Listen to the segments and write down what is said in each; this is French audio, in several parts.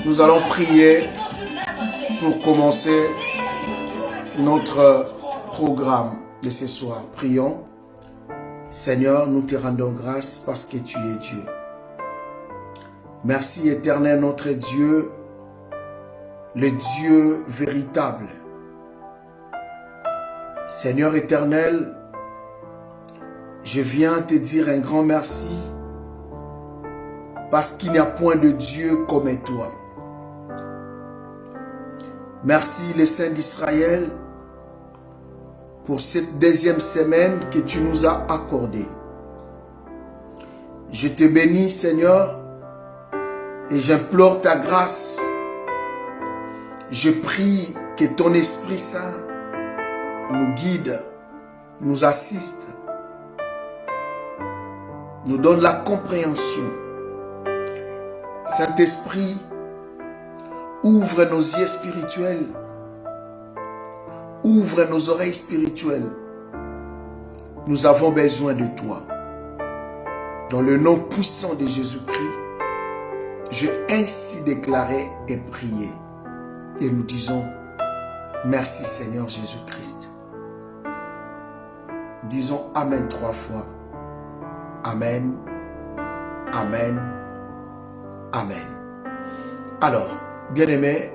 Nous allons prier pour commencer notre programme de ce soir. Prions. Seigneur, nous te rendons grâce parce que tu es Dieu. Merci éternel notre Dieu, le Dieu véritable. Seigneur éternel, je viens te dire un grand merci parce qu'il n'y a point de Dieu comme toi. Merci les saints d'Israël pour cette deuxième semaine que tu nous as accordée. Je te bénis Seigneur et j'implore ta grâce. Je prie que ton Esprit Saint nous guide, nous assiste, nous donne la compréhension. Saint-Esprit, ouvre nos yeux spirituels, ouvre nos oreilles spirituelles. Nous avons besoin de toi. Dans le nom puissant de Jésus-Christ, j'ai ainsi déclaré et prié. Et nous disons, merci Seigneur Jésus-Christ. Disons Amen 3 fois. Amen, Amen, Amen. Alors, bien-aimés,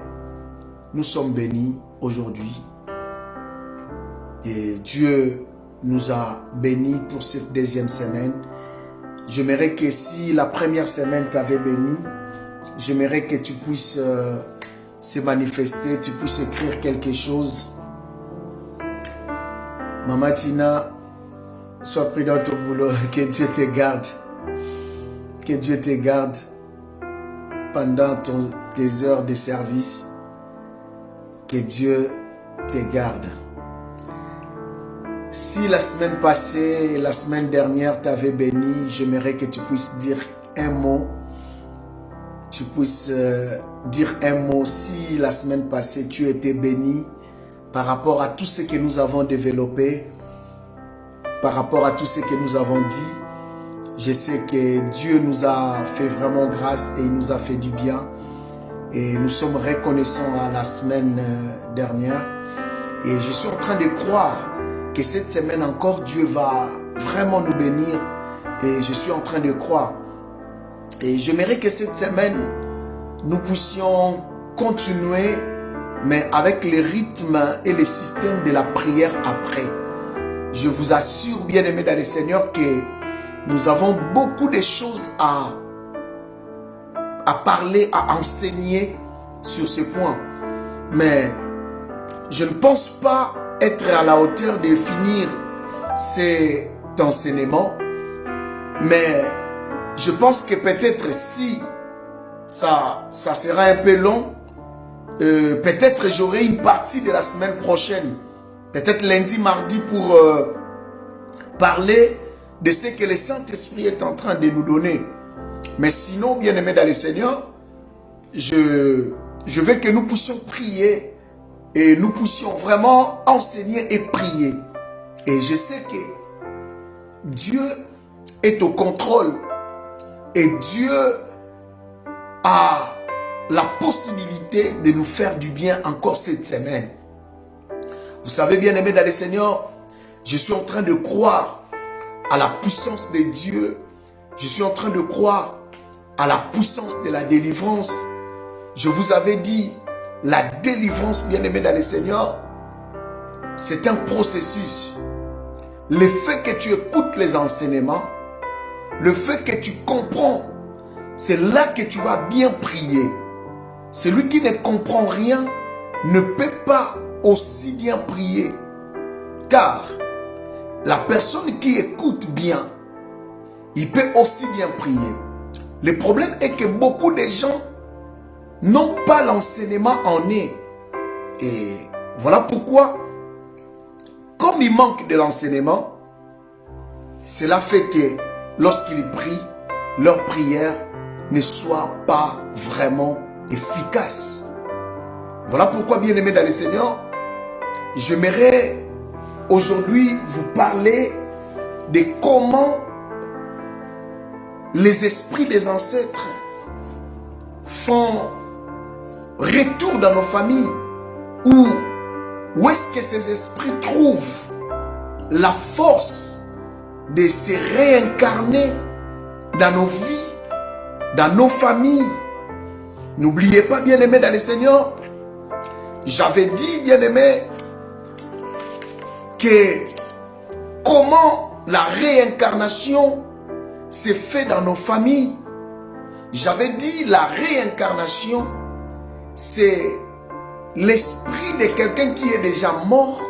nous sommes bénis aujourd'hui. Et Dieu nous a bénis pour cette deuxième semaine. J'aimerais que si la première semaine t'avait béni, j'aimerais que tu puisses se manifester, tu puisses écrire quelque chose. Maman Tina, sois prudente au boulot, que Dieu te garde. Que Dieu te garde pendant tes heures de service. Que Dieu te garde. Si la semaine passée et la semaine dernière t'avait béni, j'aimerais que tu puisses dire un mot. Tu puisses dire un mot si la semaine passée tu étais béni par rapport à tout ce que nous avons développé, par rapport à tout ce que nous avons dit. Je sais que Dieu nous a fait vraiment grâce et il nous a fait du bien. Et nous sommes reconnaissants à la semaine dernière. Et je suis en train de croire que cette semaine encore, Dieu va vraiment nous bénir. Et je suis en train de croire. Et j'aimerais que cette semaine, nous puissions continuer, mais avec le rythme et le système de la prière après. Je vous assure, bien-aimés dans le Seigneur, que nous avons beaucoup de choses à parler, à enseigner sur ce point. Mais je ne pense pas être à la hauteur de finir cet enseignement. Mais je pense que peut-être si ça sera un peu long, peut-être j'aurai une partie de la semaine prochaine, peut-être lundi, mardi, pour parler de ce que le Saint-Esprit est en train de nous donner. Mais sinon, bien-aimés dans le Seigneur, je veux que nous puissions prier et nous puissions vraiment enseigner et prier. Et je sais que Dieu est au contrôle et Dieu a la possibilité de nous faire du bien encore cette semaine. Vous savez, bien-aimés dans le Seigneur, je suis en train de croire à la puissance de Dieu. Je suis en train de croire à la puissance de la délivrance. Je vous avais dit, la délivrance, bien-aimés dans le Seigneur, c'est un processus. Le fait que tu écoutes les enseignements, le fait que tu comprends, c'est là que tu vas bien prier. Celui qui ne comprend rien ne peut pas aussi bien prier. Car la personne qui écoute bien, il peut aussi bien prier. Le problème est que beaucoup de gens n'ont pas l'enseignement en eux. Et voilà pourquoi, comme il manque de l'enseignement, cela fait que lorsqu'ils prient, leur prière ne soit pas vraiment efficace. Voilà pourquoi, bien-aimés dans le Seigneur, j'aimerais aujourd'hui vous parler de comment les esprits des ancêtres font retour dans nos familles, où est-ce que ces esprits trouvent la force de se réincarner dans nos vies, dans nos familles. N'oubliez pas, bien-aimés dans le Seigneur, j'avais dit, bien-aimés, que comment la réincarnation se fait dans nos familles. J'avais dit, la réincarnation, c'est l'esprit de quelqu'un qui est déjà mort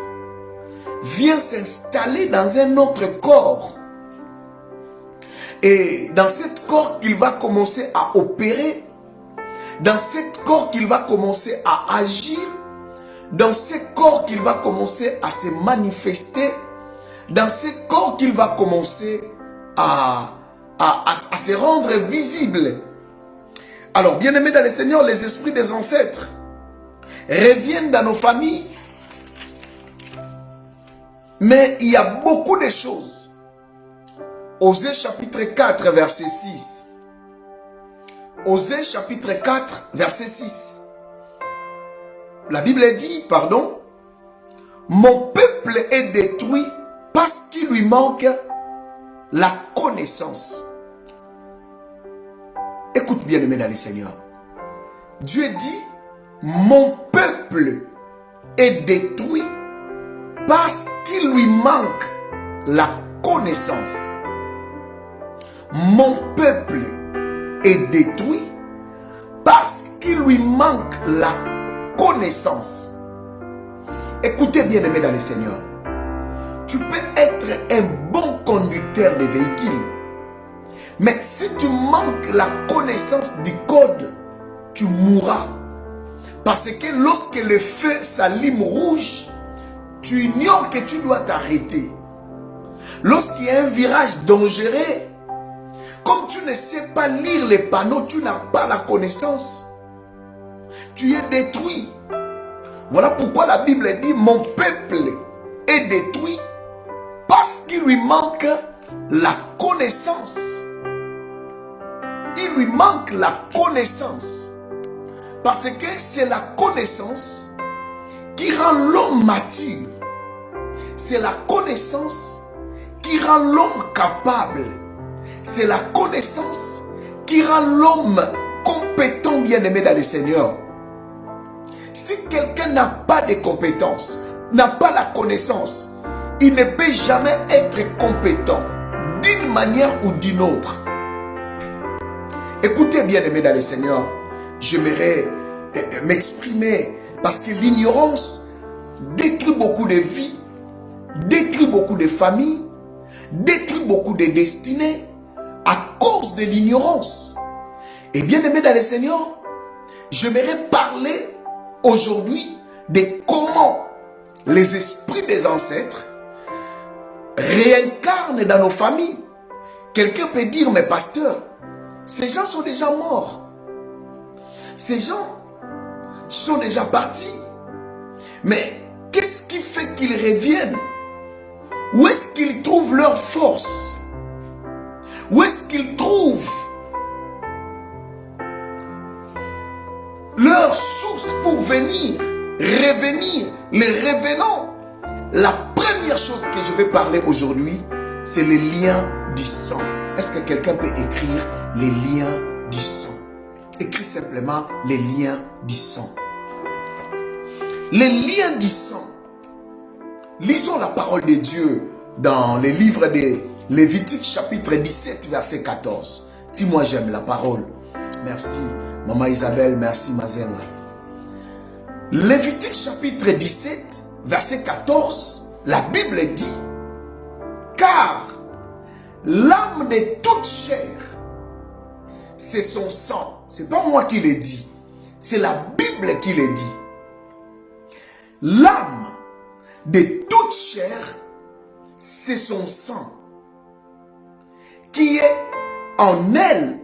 vient s'installer dans un autre corps. Et dans cet corps qu'il va commencer à opérer, dans cet corps qu'il va commencer à agir, dans ce corps qu'il va commencer à se manifester, dans ce corps qu'il va commencer à se rendre visible. Alors, bien-aimés dans le Seigneur, les esprits des ancêtres reviennent dans nos familles. Mais il y a beaucoup de choses. Osée chapitre 4, verset 6. Osée chapitre 4, verset 6. La Bible dit, pardon, mon peuple est détruit parce qu'il lui manque la connaissance. Écoute bien, aimé dans le Seigneur. Dieu dit, mon peuple est détruit parce qu'il lui manque la connaissance. Mon peuple est détruit parce qu'il lui manque la connaissance. Écoutez bien, aimé dans le Seigneur. Tu peux être un bon conducteur de véhicule, mais si tu manques la connaissance du code, tu mourras. Parce que lorsque le feu s'allume rouge, tu ignores que tu dois t'arrêter. Lorsqu'il y a un virage dangereux, comme tu ne sais pas lire les panneaux, tu n'as pas la connaissance, tu es détruit. Voilà pourquoi la Bible dit, mon peuple est détruit parce qu'il lui manque la connaissance. Il lui manque la connaissance. Parce que c'est la connaissance qui rend l'homme mature. C'est la connaissance qui rend l'homme capable. C'est la connaissance qui rend l'homme compétent, bien-aimé dans le Seigneur. Si quelqu'un n'a pas de compétences, n'a pas la connaissance, il ne peut jamais être compétent d'une manière ou d'une autre. Écoutez, bien-aimé dans le Seigneur, j'aimerais m'exprimer parce que l'ignorance détruit beaucoup de vies, détruit beaucoup de familles, détruit beaucoup de destinées à cause de l'ignorance. Et bien-aimé dans le Seigneur, j'aimerais parler aujourd'hui de comment les esprits des ancêtres réincarnent dans nos familles. Quelqu'un peut dire, mais pasteur, ces gens sont déjà morts. Ces gens sont déjà partis. Mais qu'est-ce qui fait qu'ils reviennent? Où est-ce qu'ils trouvent leur force? Où est-ce qu'ils trouvent leur source pour venir, revenir, les revenants? La première chose que je vais parler aujourd'hui, c'est les liens du sang. Est-ce que quelqu'un peut écrire les liens du sang? Écris simplement les liens du sang. Les liens du sang. Lisons la parole de Dieu dans le livre de Lévitique chapitre 17 verset 14. Dis-moi, j'aime la parole. Merci Maman Isabelle, merci Mazenga. Lévitique chapitre 17 verset 14, la Bible dit, car l'âme de toute chair, c'est son sang. C'est pas moi qui le dis, c'est la Bible qui le dit. L'âme de toute chair, c'est son sang qui est en elle.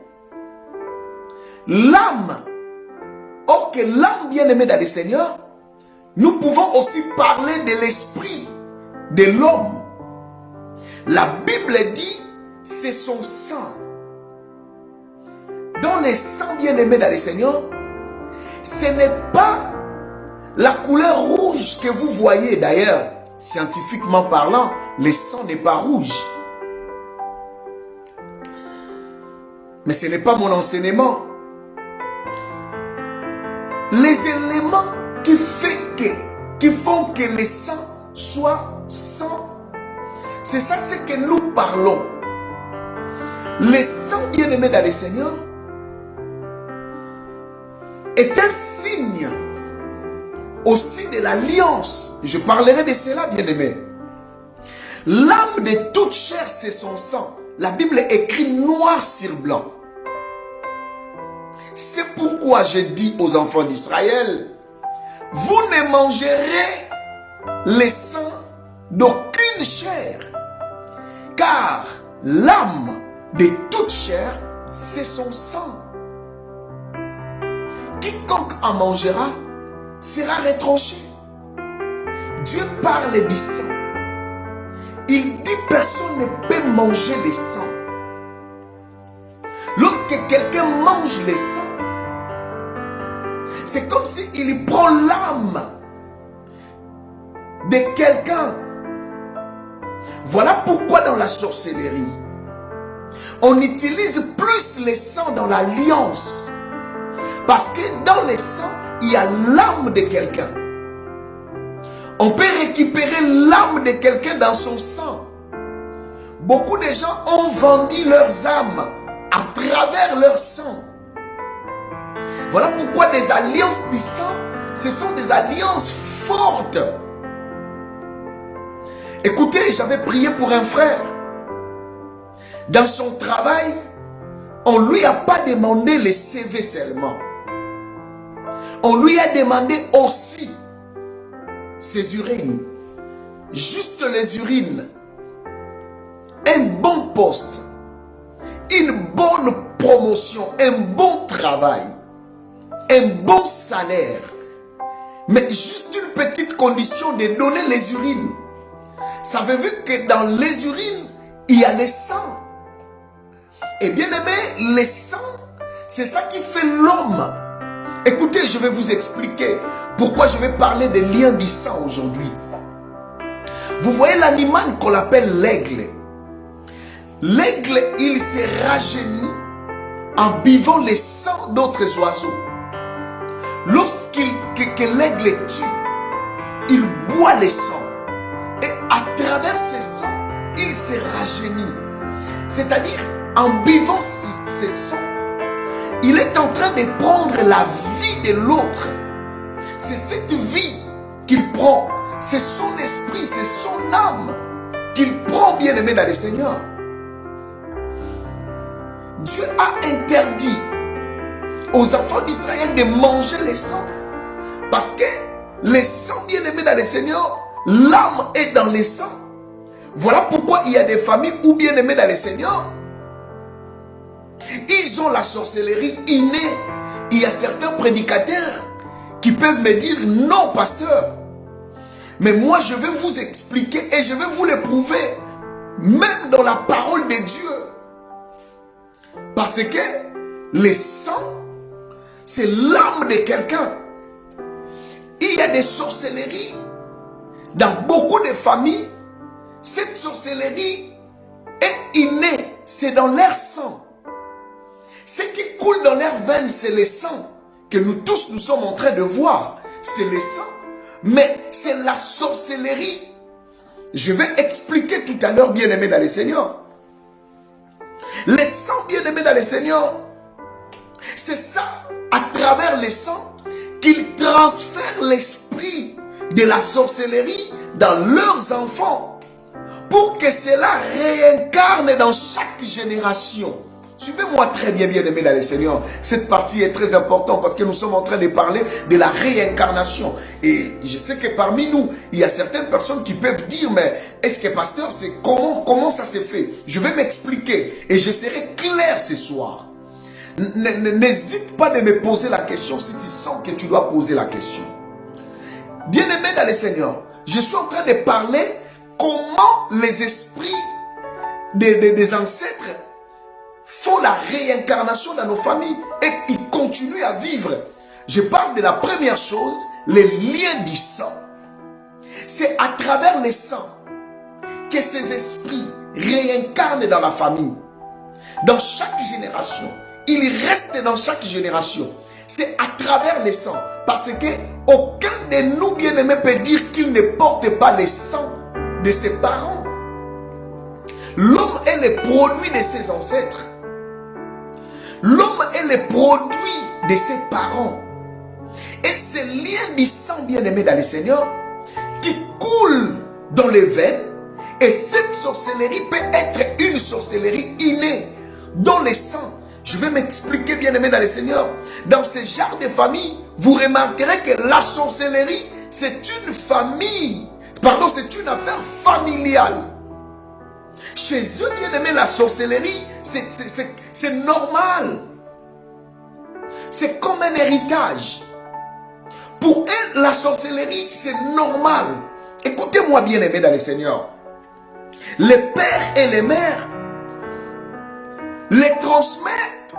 L'âme, or que l'âme bien-aimée dans le Seigneur, nous pouvons aussi parler de l'esprit de l'homme. La Bible dit, c'est son sang. Dans le sang bien-aimé dans le Seigneur, ce n'est pas la couleur rouge que vous voyez. D'ailleurs, scientifiquement parlant, le sang n'est pas rouge. Mais ce n'est pas mon enseignement. Les éléments qui font que le sang soit sang, c'est ça ce que nous parlons. Le sang, bien-aimé dans le Seigneur, est un signe aussi de l'alliance. Je parlerai de cela, bien-aimé. L'âme de toute chair, c'est son sang. La Bible écrit noir sur blanc. C'est pourquoi je dis aux enfants d'Israël, vous ne mangerez le sang d'aucune chair, car l'âme de toute chair, c'est son sang. Quiconque en mangera sera retranché. Dieu parle du sang. Il dit personne ne peut manger le sang. Lorsque quelqu'un mange le sang, c'est comme s'il prend l'âme de quelqu'un. Voilà pourquoi dans la sorcellerie, on utilise plus le sang dans l'alliance. Parce que dans le sang, il y a l'âme de quelqu'un. On peut récupérer l'âme de quelqu'un dans son sang. Beaucoup de gens ont vendu leurs âmes à travers leur sang. Voilà pourquoi des alliances du sang, ce sont des alliances fortes. Écoutez, j'avais prié pour un frère. Dans son travail, on ne lui a pas demandé les CV seulement. On lui a demandé aussi ses urines. Juste les urines. Un bon poste. Une bonne promotion. Un bon travail. Un bon salaire. Mais juste une petite condition de donner les urines. Ça veut dire que dans les urines, il y a le sang. Et bien aimé, le sang, c'est ça qui fait l'homme. Écoutez, je vais vous expliquer pourquoi je vais parler des liens du sang aujourd'hui. Vous voyez l'animal qu'on appelle l'aigle. L'aigle, il se rajeunit en buvant le sang d'autres oiseaux. Lorsqu'il l'aigle tue, il boit le sang. Et à travers ce sang, il se rajeunit. C'est-à-dire, en buvant ce sang, il est en train de prendre la vie de l'autre. C'est cette vie qu'il prend. C'est son esprit, c'est son âme qu'il prend, bien aimé dans le Seigneur. Dieu a interdit aux enfants d'Israël de manger le sang. Parce que le sang, bien aimé dans le Seigneur, l'âme est dans le sang. Voilà pourquoi il y a des familles où, bien aimé dans le Seigneur, ils ont la sorcellerie innée. Il y a certains prédicateurs qui peuvent me dire non, pasteur. Mais moi, je vais vous expliquer et je vais vous le prouver, même dans la parole de Dieu. Parce que le sang, c'est l'âme de quelqu'un. Il y a des sorcelleries dans beaucoup de familles. Cette sorcellerie est innée, c'est dans leur sang. Ce qui coule dans leurs veines, c'est le sang que nous tous nous sommes en train de voir. C'est le sang. Mais c'est la sorcellerie. Je vais expliquer tout à l'heure, bien-aimé dans le Seigneur. Le sang, bien-aimé dans le Seigneur, c'est ça, à travers le sang, qu'ils transfèrent l'esprit de la sorcellerie dans leurs enfants, pour que cela réincarne dans chaque génération. Suivez-moi très bien, bien-aimé dans le Seigneur. Cette partie est très importante parce que nous sommes en train de parler de la réincarnation. Et je sais que parmi nous, il y a certaines personnes qui peuvent dire, mais est-ce que pasteur, c'est comment ça s'est fait? Je vais m'expliquer et je serai clair ce soir. N'hésite pas de me poser la question si tu sens que tu dois poser la question. Bien-aimé dans le Seigneur, je suis en train de parler comment les esprits des ancêtres font la réincarnation dans nos familles et ils continuent à vivre. Je parle de la première chose, les liens du sang. C'est à travers les sangs que ces esprits réincarnent dans la famille. Dans chaque génération, ils restent dans chaque génération. C'est à travers les sangs. Parce que aucun de nous, bien-aimés, peut dire qu'il ne porte pas le sang de ses parents. L'homme est le produit de ses ancêtres. L'homme est le produit de ses parents. Et ce lien du sang, bien-aimé dans le Seigneur, qui coule dans les veines, et cette sorcellerie peut être une sorcellerie innée dans le sang. Je vais m'expliquer, bien-aimé dans le Seigneur. Dans ce genre de famille, vous remarquerez que la sorcellerie, c'est une famille. Pardon, c'est une affaire familiale. Chez eux, bien-aimé, la sorcellerie, c'est normal. C'est comme un héritage. Pour eux, la sorcellerie, c'est normal. Écoutez-moi, bien-aimé dans le Seigneur. Les pères et les mères les transmettent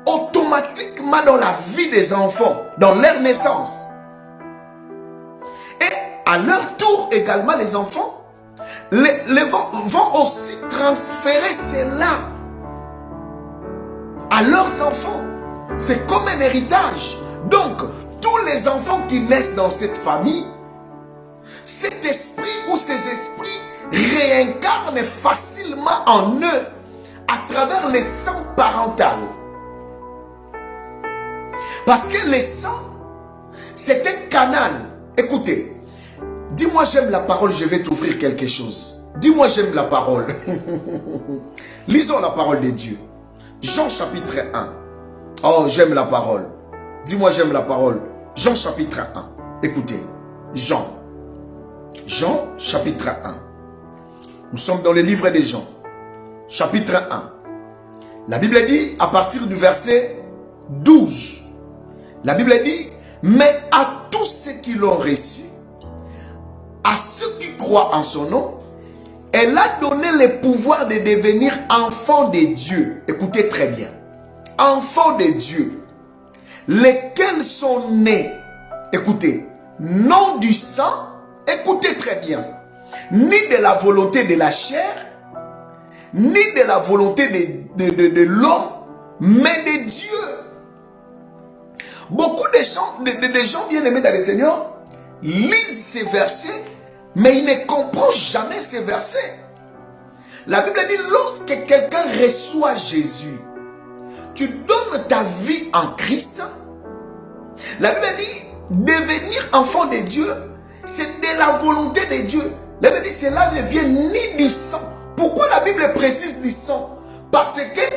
automatiquement dans la vie des enfants, dans leur naissance. Et à leur tour également, les enfants vont aussi transférer cela à leurs enfants. C'est comme un héritage. Donc, tous les enfants qui naissent dans cette famille, cet esprit ou ces esprits réincarnent facilement en eux à travers les sang parental. Parce que le sang, c'est un canal. Écoutez, dis-moi j'aime la parole, je vais t'ouvrir quelque chose. Dis-moi j'aime la parole. Lisons la parole de Dieu. Jean chapitre 1. Oh, j'aime la parole. Dis-moi j'aime la parole. Jean chapitre 1. Écoutez, Jean chapitre 1. Nous sommes dans le livre de Jean, chapitre 1. La Bible dit, à partir du verset 12, la Bible dit, mais à tous ceux qui l'ont reçu, à ceux qui croient en son nom, elle a donné le pouvoir de devenir enfants de Dieu. Écoutez très bien. Enfants de Dieu, lesquels sont nés, écoutez, non du sang, écoutez très bien, ni de la volonté de la chair, ni de la volonté de l'homme, mais de Dieu. Beaucoup de gens bien-aimés dans le Seigneur lisent ces versets, mais ils ne comprennent jamais ces versets. La Bible dit, lorsque quelqu'un reçoit Jésus, tu donnes ta vie en Christ. La Bible dit, devenir enfant de Dieu, c'est de la volonté de Dieu. La Bible dit, cela ne vient ni du sang. Pourquoi la Bible précise du sang? Parce que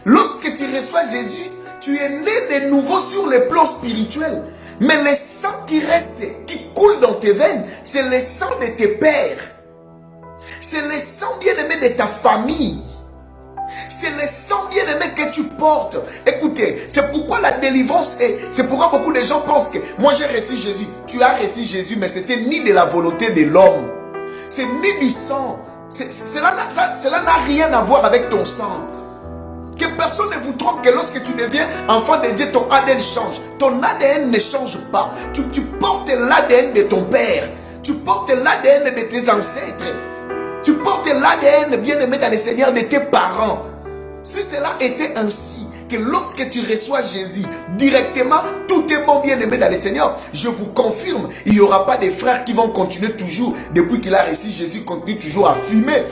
lorsque tu reçois Jésus, tu es né de nouveau sur le plan spirituel. Mais le sang qui reste, qui coule dans tes veines, c'est le sang de tes pères. C'est le sang bien-aimé de ta famille. C'est le sang bien-aimé que tu portes. Écoutez, c'est pourquoi la délivrance est... C'est pourquoi beaucoup de gens pensent que moi j'ai reçu Jésus. Tu as reçu Jésus, mais c'était ni de la volonté de l'homme. C'est ni du sang. Cela n'a rien à voir avec ton sang. Que personne ne vous trompe que lorsque tu deviens enfant de Dieu, ton ADN change. Ton ADN ne change pas. Tu portes l'ADN de ton père. Tu portes l'ADN de tes ancêtres. Tu portes l'ADN bien-aimé dans le Seigneur de tes parents. Si cela était ainsi, que lorsque tu reçois Jésus directement, tout est bon bien-aimé dans le Seigneur, je vous confirme, il n'y aura pas des frères qui vont continuer toujours, depuis qu'il a reçu Jésus, continuer toujours à fumer,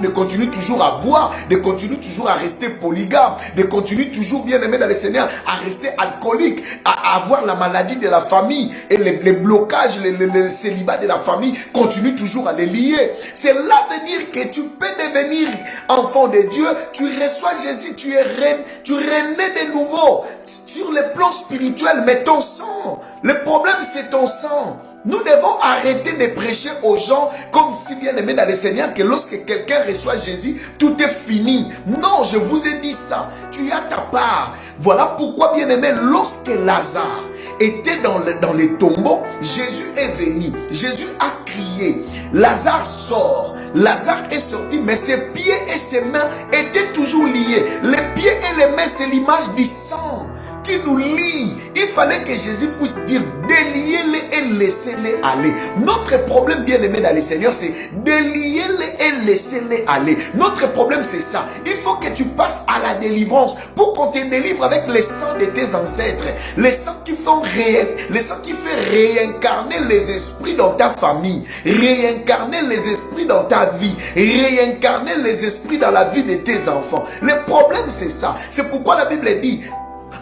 de continuer toujours à boire, de continuer toujours à rester polygame, de continuer toujours bien-aimé dans le Seigneur, à rester alcoolique, à avoir la maladie de la famille et les blocages, les célibats de la famille, continue toujours à les lier. Cela veut dire que tu peux devenir enfant de Dieu, tu reçois Jésus, tu es né de nouveau sur le plan spirituel, mais ton sang, le problème c'est ton sang. Nous devons arrêter de prêcher aux gens comme si bien aimé dans le Seigneur que lorsque quelqu'un reçoit Jésus, tout est fini. Non, je vous ai dit ça. Tu as ta part. Voilà pourquoi bien aimé, lorsque Lazare était dans les tombeaux, Jésus est venu. Jésus a crié. Lazare sort. Lazare est sorti, mais ses pieds et ses mains étaient toujours liés. Les pieds et les mains, c'est l'image du sang qui nous lie. Il fallait que Jésus puisse dire, déliez-les et laissez-les aller. Notre problème, bien aimé dans le Seigneur, c'est déliez-les et laissez-les aller. Notre problème, c'est ça. Il faut que tu passes à la délivrance pour qu'on te délivre avec les sangs de tes ancêtres. Les sangs qui font les sangs qui fait réincarner les esprits dans ta famille, réincarner les esprits dans ta vie, réincarner les esprits dans la vie de tes enfants. Le problème, c'est ça. C'est pourquoi la Bible dit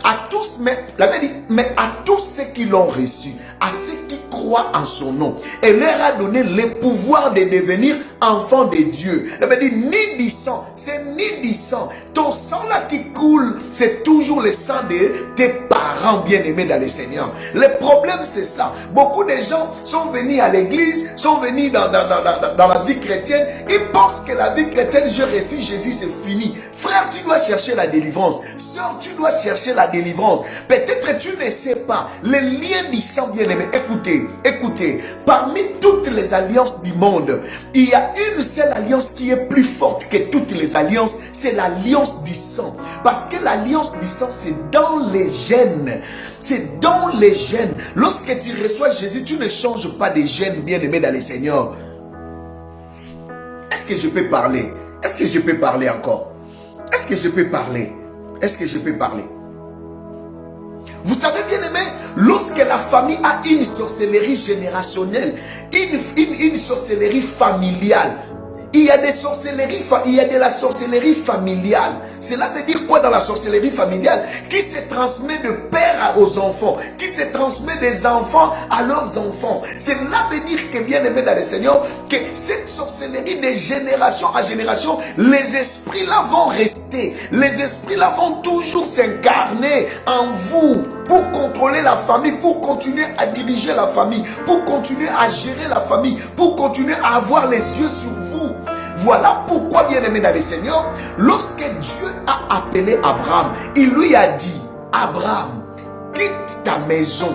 à tous, la Bible dit, mais à tous ceux qui l'ont reçu, à ceux qui croient en son nom, elle leur a donné le pouvoir de devenir enfants de Dieu. La Bible dit, ni du sang, c'est ni du sang. Ton sang là qui coule, c'est toujours le sang de tes parents bien-aimés dans le Seigneur. Le problème, c'est ça. Beaucoup de gens sont venus à l'église, sont venus dans la vie chrétienne. Ils pensent que la vie chrétienne, je reçois Jésus, c'est fini. Frère, tu dois chercher la délivrance. Sœur, tu dois chercher la délivrance. Peut-être tu ne sais pas. Les liens du sang bien-aimé. Écoutez. Parmi toutes les alliances du monde, il y a une seule alliance qui est plus forte que toutes les alliances. C'est l'alliance du sang. Parce que l'alliance du sang, c'est dans les gènes. C'est dans les gènes. Lorsque tu reçois Jésus, tu ne changes pas de gènes bien-aimés dans le Seigneur. Est-ce que je peux parler? Est-ce que je peux parler encore? Est-ce que je peux parler? Est-ce que je peux parler? Vous savez bien aimé, lorsque la famille a une sorcellerie générationnelle, une sorcellerie familiale, il y a des sorcelleries, il y a de la sorcellerie familiale. Cela veut dire quoi dans la sorcellerie familiale? Qui se transmet de père aux enfants, qui se transmet des enfants à leurs enfants. Cela veut dire que bien aimé dans le Seigneur, que cette sorcellerie de génération à génération, les esprits là vont rester. Les esprits là vont toujours s'incarner en vous pour contrôler la famille, pour continuer à diriger la famille, pour continuer à gérer la famille, pour continuer à avoir les yeux sur vous. Voilà pourquoi, bien aimé dans le Seigneur, lorsque Dieu a appelé Abraham, il lui a dit, Abraham, quitte ta maison,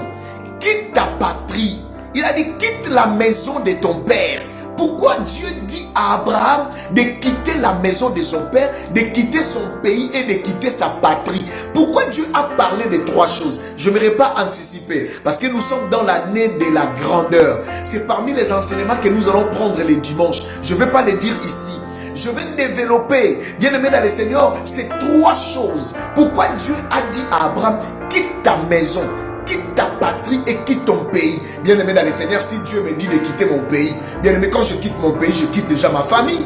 quitte ta patrie. Il a dit, quitte la maison de ton père. Pourquoi Dieu dit à Abraham de quitter la maison de son père, de quitter son pays et de quitter sa patrie? Pourquoi Dieu a parlé de trois choses? Je n'aimerais pas anticiper parce que nous sommes dans l'année de la grandeur. C'est parmi les enseignements que nous allons prendre les dimanches. Je ne vais pas les dire ici. Je vais développer, bien aimé dans le Seigneur, ces trois choses. Pourquoi Dieu a dit à Abraham, quitte ta maison, quitte ta patrie et quitte ton pays. Bien aimé dans le Seigneur, si Dieu me dit de quitter mon pays, bien aimé, quand je quitte mon pays, je quitte déjà ma famille.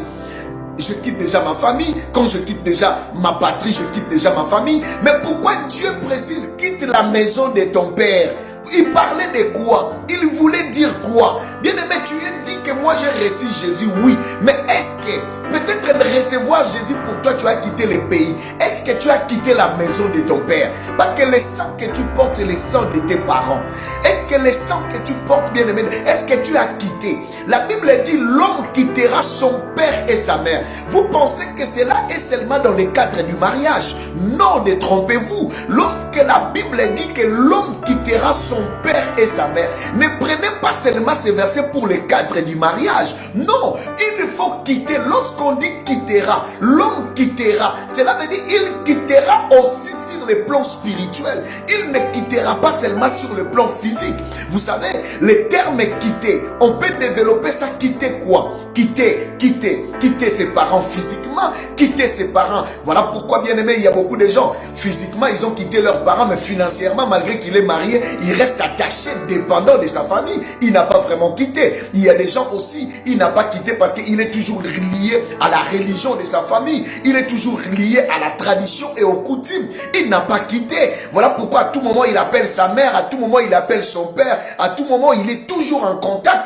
Je quitte déjà ma famille. Quand je quitte déjà ma patrie, je quitte déjà ma famille. Mais pourquoi Dieu précise, quitte la maison de ton père? Il parlait de quoi? Il voulait dire quoi? Bien aimé, tu as dit que moi j'ai reçu Jésus, oui. Mais est-ce que peut-être de recevoir Jésus pour toi, tu as quitté le pays? Est-ce que tu as quitté la maison de ton père? Parce que le sang que tu portes, c'est le sang de tes parents. Est-ce que le sang que tu portes, bien aimé, est-ce que tu as quitté? La Bible dit, l'homme quittera son père et sa mère. Vous pensez que cela est seulement dans le cadre du mariage? Non, détrompez-vous. Lorsque la Bible dit que l'homme quittera son père et sa mère, ne prenez pas seulement ces versets pour le cadre du mariage. Non, il faut quitter. Lorsqu'on dit quittera, l'homme quittera. Cela veut dire il quittera aussi sur le plan spirituel. Il ne quittera pas seulement sur le plan physique. Vous savez, le terme quitter, on peut développer ça. Quitter quoi? Quitter ses parents physiquement, quitter ses parents. Voilà pourquoi, bien aimé, il y a beaucoup de gens, physiquement, ils ont quitté leurs parents, mais financièrement, malgré qu'il est marié, il reste attaché, dépendant de sa famille. Il n'a pas vraiment quitté. Il y a des gens aussi, il n'a pas quitté parce qu'il est toujours lié à la religion de sa famille. Il est toujours lié à la tradition et aux coutumes. Il n'a pas quitté. Voilà pourquoi à tout moment, il appelle sa mère, à tout moment, il appelle son père, à tout moment, il est toujours en contact,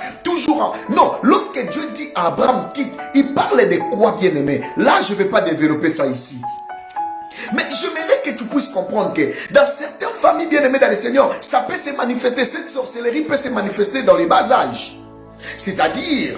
Non, lorsque Dieu dit à Abraham quitte, il parle de quoi, bien aimé? Là, je ne vais pas développer ça ici. Mais j'aimerais que tu puisses comprendre que dans certaines familles bien aimées dans le Seigneur, ça peut se manifester, cette sorcellerie peut se manifester dans les bas âges. C'est-à-dire,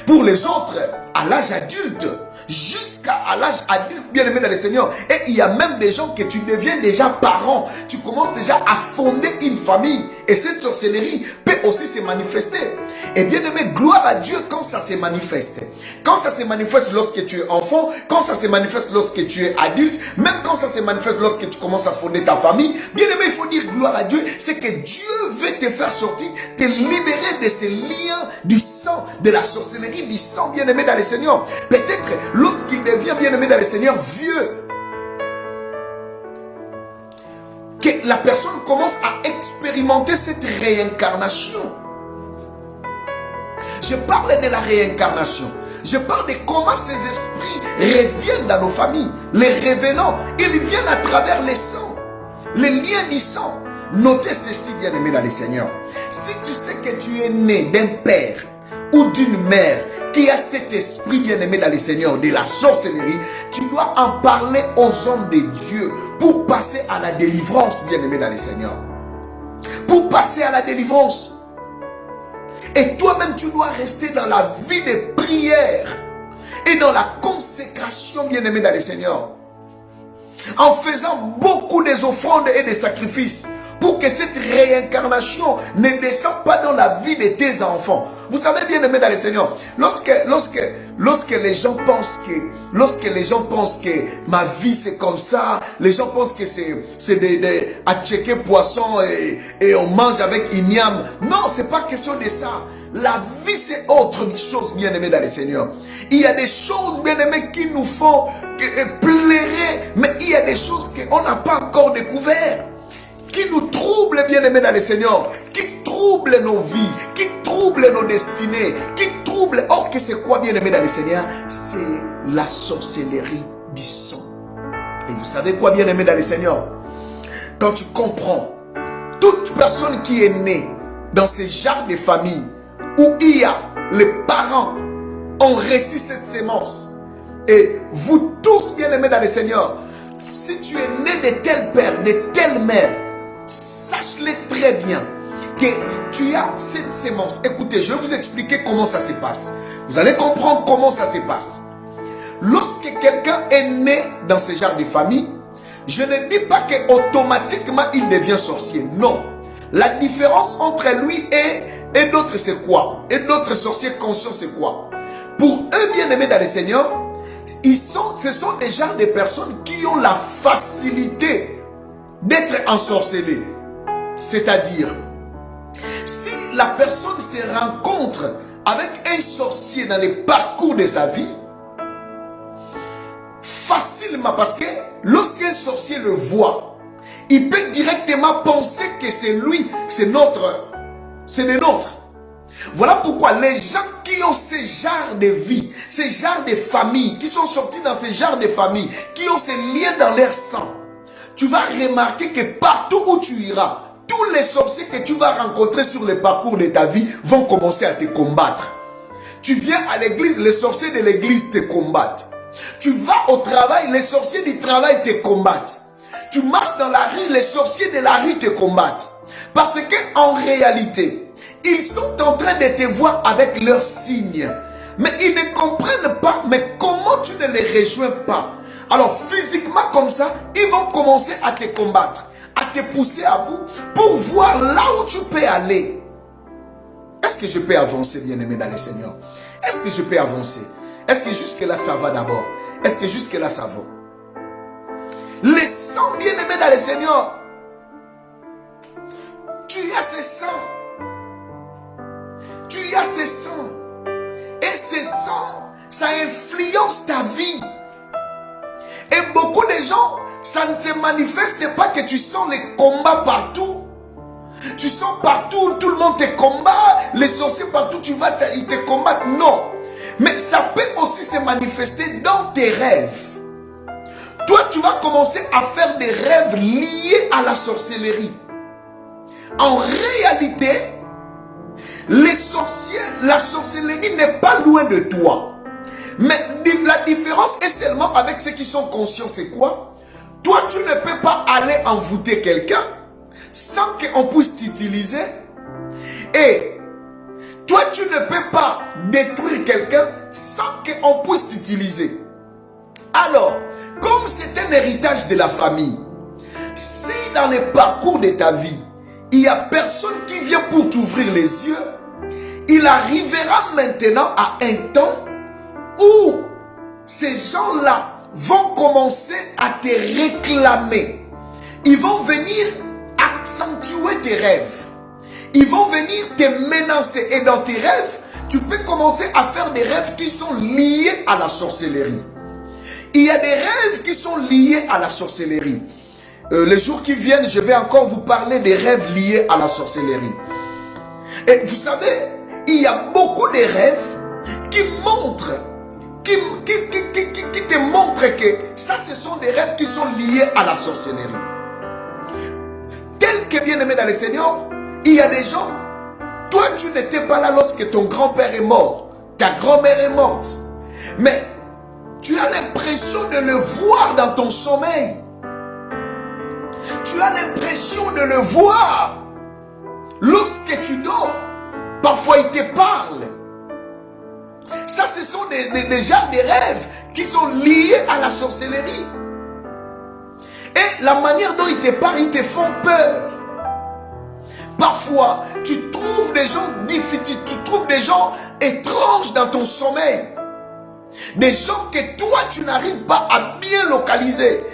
pour les autres, à l'âge adulte, jusqu'à l'âge adulte bien aimé dans le Seigneur. Et il y a même des gens que tu deviens déjà parents. Tu commences déjà à fonder une famille. Et cette sorcellerie peut aussi se manifester. Et bien aimé, gloire à Dieu quand ça se manifeste. Quand ça se manifeste lorsque tu es enfant, quand ça se manifeste lorsque tu es adulte, même quand ça se manifeste lorsque tu commences à fonder ta famille, bien aimé, il faut dire gloire à Dieu, c'est que Dieu veut te faire sortir, te libérer de ces liens du sang, de la sorcellerie, du sang, bien aimé dans le Seigneur. Peut-être lorsqu'il devient bien aimé dans le Seigneur vieux, que la personne commence à expérimenter cette réincarnation. Je parle de la réincarnation. Je parle de comment ces esprits reviennent dans nos familles. Les revenants, ils viennent à travers les sangs. Les liens du sang. Notez ceci, bien aimé dans le Seigneur. Si tu sais que tu es né d'un père ou d'une mère qui a cet esprit bien aimé dans le Seigneur, de la sorcellerie, tu dois en parler aux hommes de Dieu pour passer à la délivrance, bien aimé dans le Seigneur. Pour passer à la délivrance. Et toi-même, tu dois rester dans la vie de prière et dans la consécration, bien aimé dans le Seigneur. En faisant beaucoup des offrandes et des sacrifices pour que cette réincarnation ne descende pas dans la vie de tes enfants. Vous savez bien aimé dans le Seigneur, lorsque les gens pensent que ma vie c'est comme ça, les gens pensent que c'est à checker poisson et on mange avec igname. Non, c'est pas question de ça. La vie c'est autre chose, bien aimé dans le Seigneur. Il y a des choses, bien aimé, qui nous font pleurer, mais il y a des choses qu'on n'a pas encore découvertes, qui nous troublent, bien aimé dans le Seigneur, qui troublent nos vies, qui troublent nos destinées, qui troublent. Or, que c'est quoi, bien aimé dans le Seigneur? C'est la sorcellerie du sang. Et vous savez quoi, bien aimé dans le Seigneur? Quand tu comprends, toute personne qui est née dans ce genre de famille où il y a les parents ont reçu cette sémence, et vous tous, bien aimés dans le Seigneur, si tu es né de tel père, de telle mère, sache-le très bien que tu as cette sémence. Écoutez, je vais vous expliquer comment ça se passe. Vous allez comprendre comment ça se passe. Lorsque quelqu'un est né dans ce genre de famille, je ne dis pas qu'automatiquement il devient sorcier. Non. La différence entre lui et d'autres, c'est quoi? Et d'autres sorciers conscients, c'est quoi? Pour eux, bien aimés dans le Seigneur, ce sont des genres de personnes qui ont la facilité d'être ensorcelés. C'est-à-dire, si la personne se rencontre avec un sorcier dans le parcours de sa vie, facilement, parce que lorsqu'un sorcier le voit, il peut directement penser que c'est lui, c'est le nôtre. Voilà pourquoi les gens qui ont ce genre de vie, ce genre de famille, qui sont sortis dans ce genre de famille, qui ont ces liens dans leur sang, tu vas remarquer que partout où tu iras, tous les sorciers que tu vas rencontrer sur le parcours de ta vie vont commencer à te combattre. Tu viens à l'église, les sorciers de l'église te combattent. Tu vas au travail, les sorciers du travail te combattent. Tu marches dans la rue, les sorciers de la rue te combattent. Parce qu'en réalité, ils sont en train de te voir avec leurs signes. Mais ils ne comprennent pas, mais comment tu ne les rejoins pas? Alors physiquement comme ça, ils vont commencer à te combattre, à te pousser à bout pour voir là où tu peux aller. Est-ce que je peux avancer, bien-aimé dans le Seigneur? Est-ce que je peux avancer? Est-ce que jusque là ça va d'abord? Est-ce que jusque là ça va? Les sangs, bien-aimés dans le Seigneur, tu as ces sangs. Tu as ces sangs. Et ces sangs, ça influence ta vie. Et beaucoup de gens, ça ne se manifeste pas que tu sens les combats partout. Tu sens partout, tout le monde te combat, les sorciers partout, tu vas, ils te combattent. Non. Mais ça peut aussi se manifester dans tes rêves. Toi, tu vas commencer à faire des rêves liés à la sorcellerie. En réalité, les sorciers, la sorcellerie n'est pas loin de toi. Mais la différence est seulement avec ceux qui sont conscients. C'est quoi? Toi, tu ne peux pas aller envoûter quelqu'un sans qu'on puisse t'utiliser. Et toi, tu ne peux pas détruire quelqu'un sans qu'on puisse t'utiliser. Alors, comme c'est un héritage de la famille, si dans le parcours de ta vie, il n'y a personne qui vient pour t'ouvrir ouvrir les yeux, il arrivera maintenant à un temps où ces gens-là vont commencer à te réclamer. Ils vont venir accentuer tes rêves. Ils vont venir te menacer. Et dans tes rêves, tu peux commencer à faire des rêves qui sont liés à la sorcellerie. Il y a des rêves qui sont liés à la sorcellerie. Les jours qui viennent, je vais encore vous parler des rêves liés à la sorcellerie. Et vous savez, il y a beaucoup de rêves qui montrent, qui te montrent que ça, ce sont des rêves qui sont liés à la sorcellerie. Tel que bien-aimé dans le Seigneur, il y a des gens, toi tu n'étais pas là lorsque ton grand-père est mort, ta grand-mère est morte, mais tu as l'impression de le voir dans ton sommeil. Tu as l'impression de le voir lorsque tu dors. Parfois il te parle. Ça, ce sont déjà des rêves qui sont liés à la sorcellerie. Et la manière dont ils te parlent, ils te font peur. Parfois, tu trouves des gens difficiles, tu trouves des gens étranges dans ton sommeil. Des gens que toi, tu n'arrives pas à bien localiser.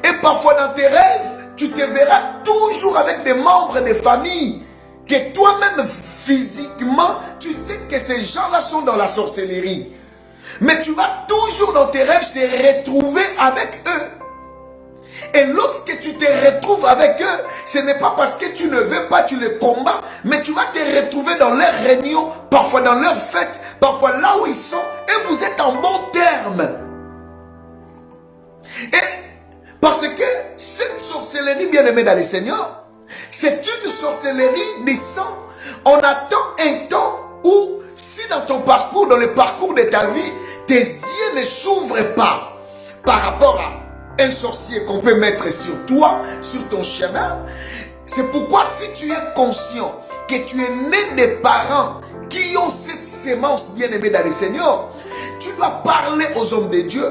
Et parfois, dans tes rêves, tu te verras toujours avec des membres de famille que toi-même, physiquement, tu sais que ces gens-là sont dans la sorcellerie. Mais tu vas toujours dans tes rêves se retrouver avec eux. Et lorsque tu te retrouves avec eux, ce n'est pas parce que tu ne veux pas, tu les combats, mais tu vas te retrouver dans leurs réunions, parfois dans leurs fêtes, parfois là où ils sont, et vous êtes en bon terme. Et parce que cette sorcellerie, bien-aimée dans le Seigneur, c'est une sorcellerie du sang. On attend un temps où, si dans ton parcours, dans le parcours de ta vie, tes yeux ne s'ouvrent pas par rapport à un sorcier qu'on peut mettre sur toi, sur ton chemin. C'est pourquoi si tu es conscient que tu es né des parents qui ont cette sémence bien-aimée dans le Seigneur, tu dois parler aux hommes de Dieu.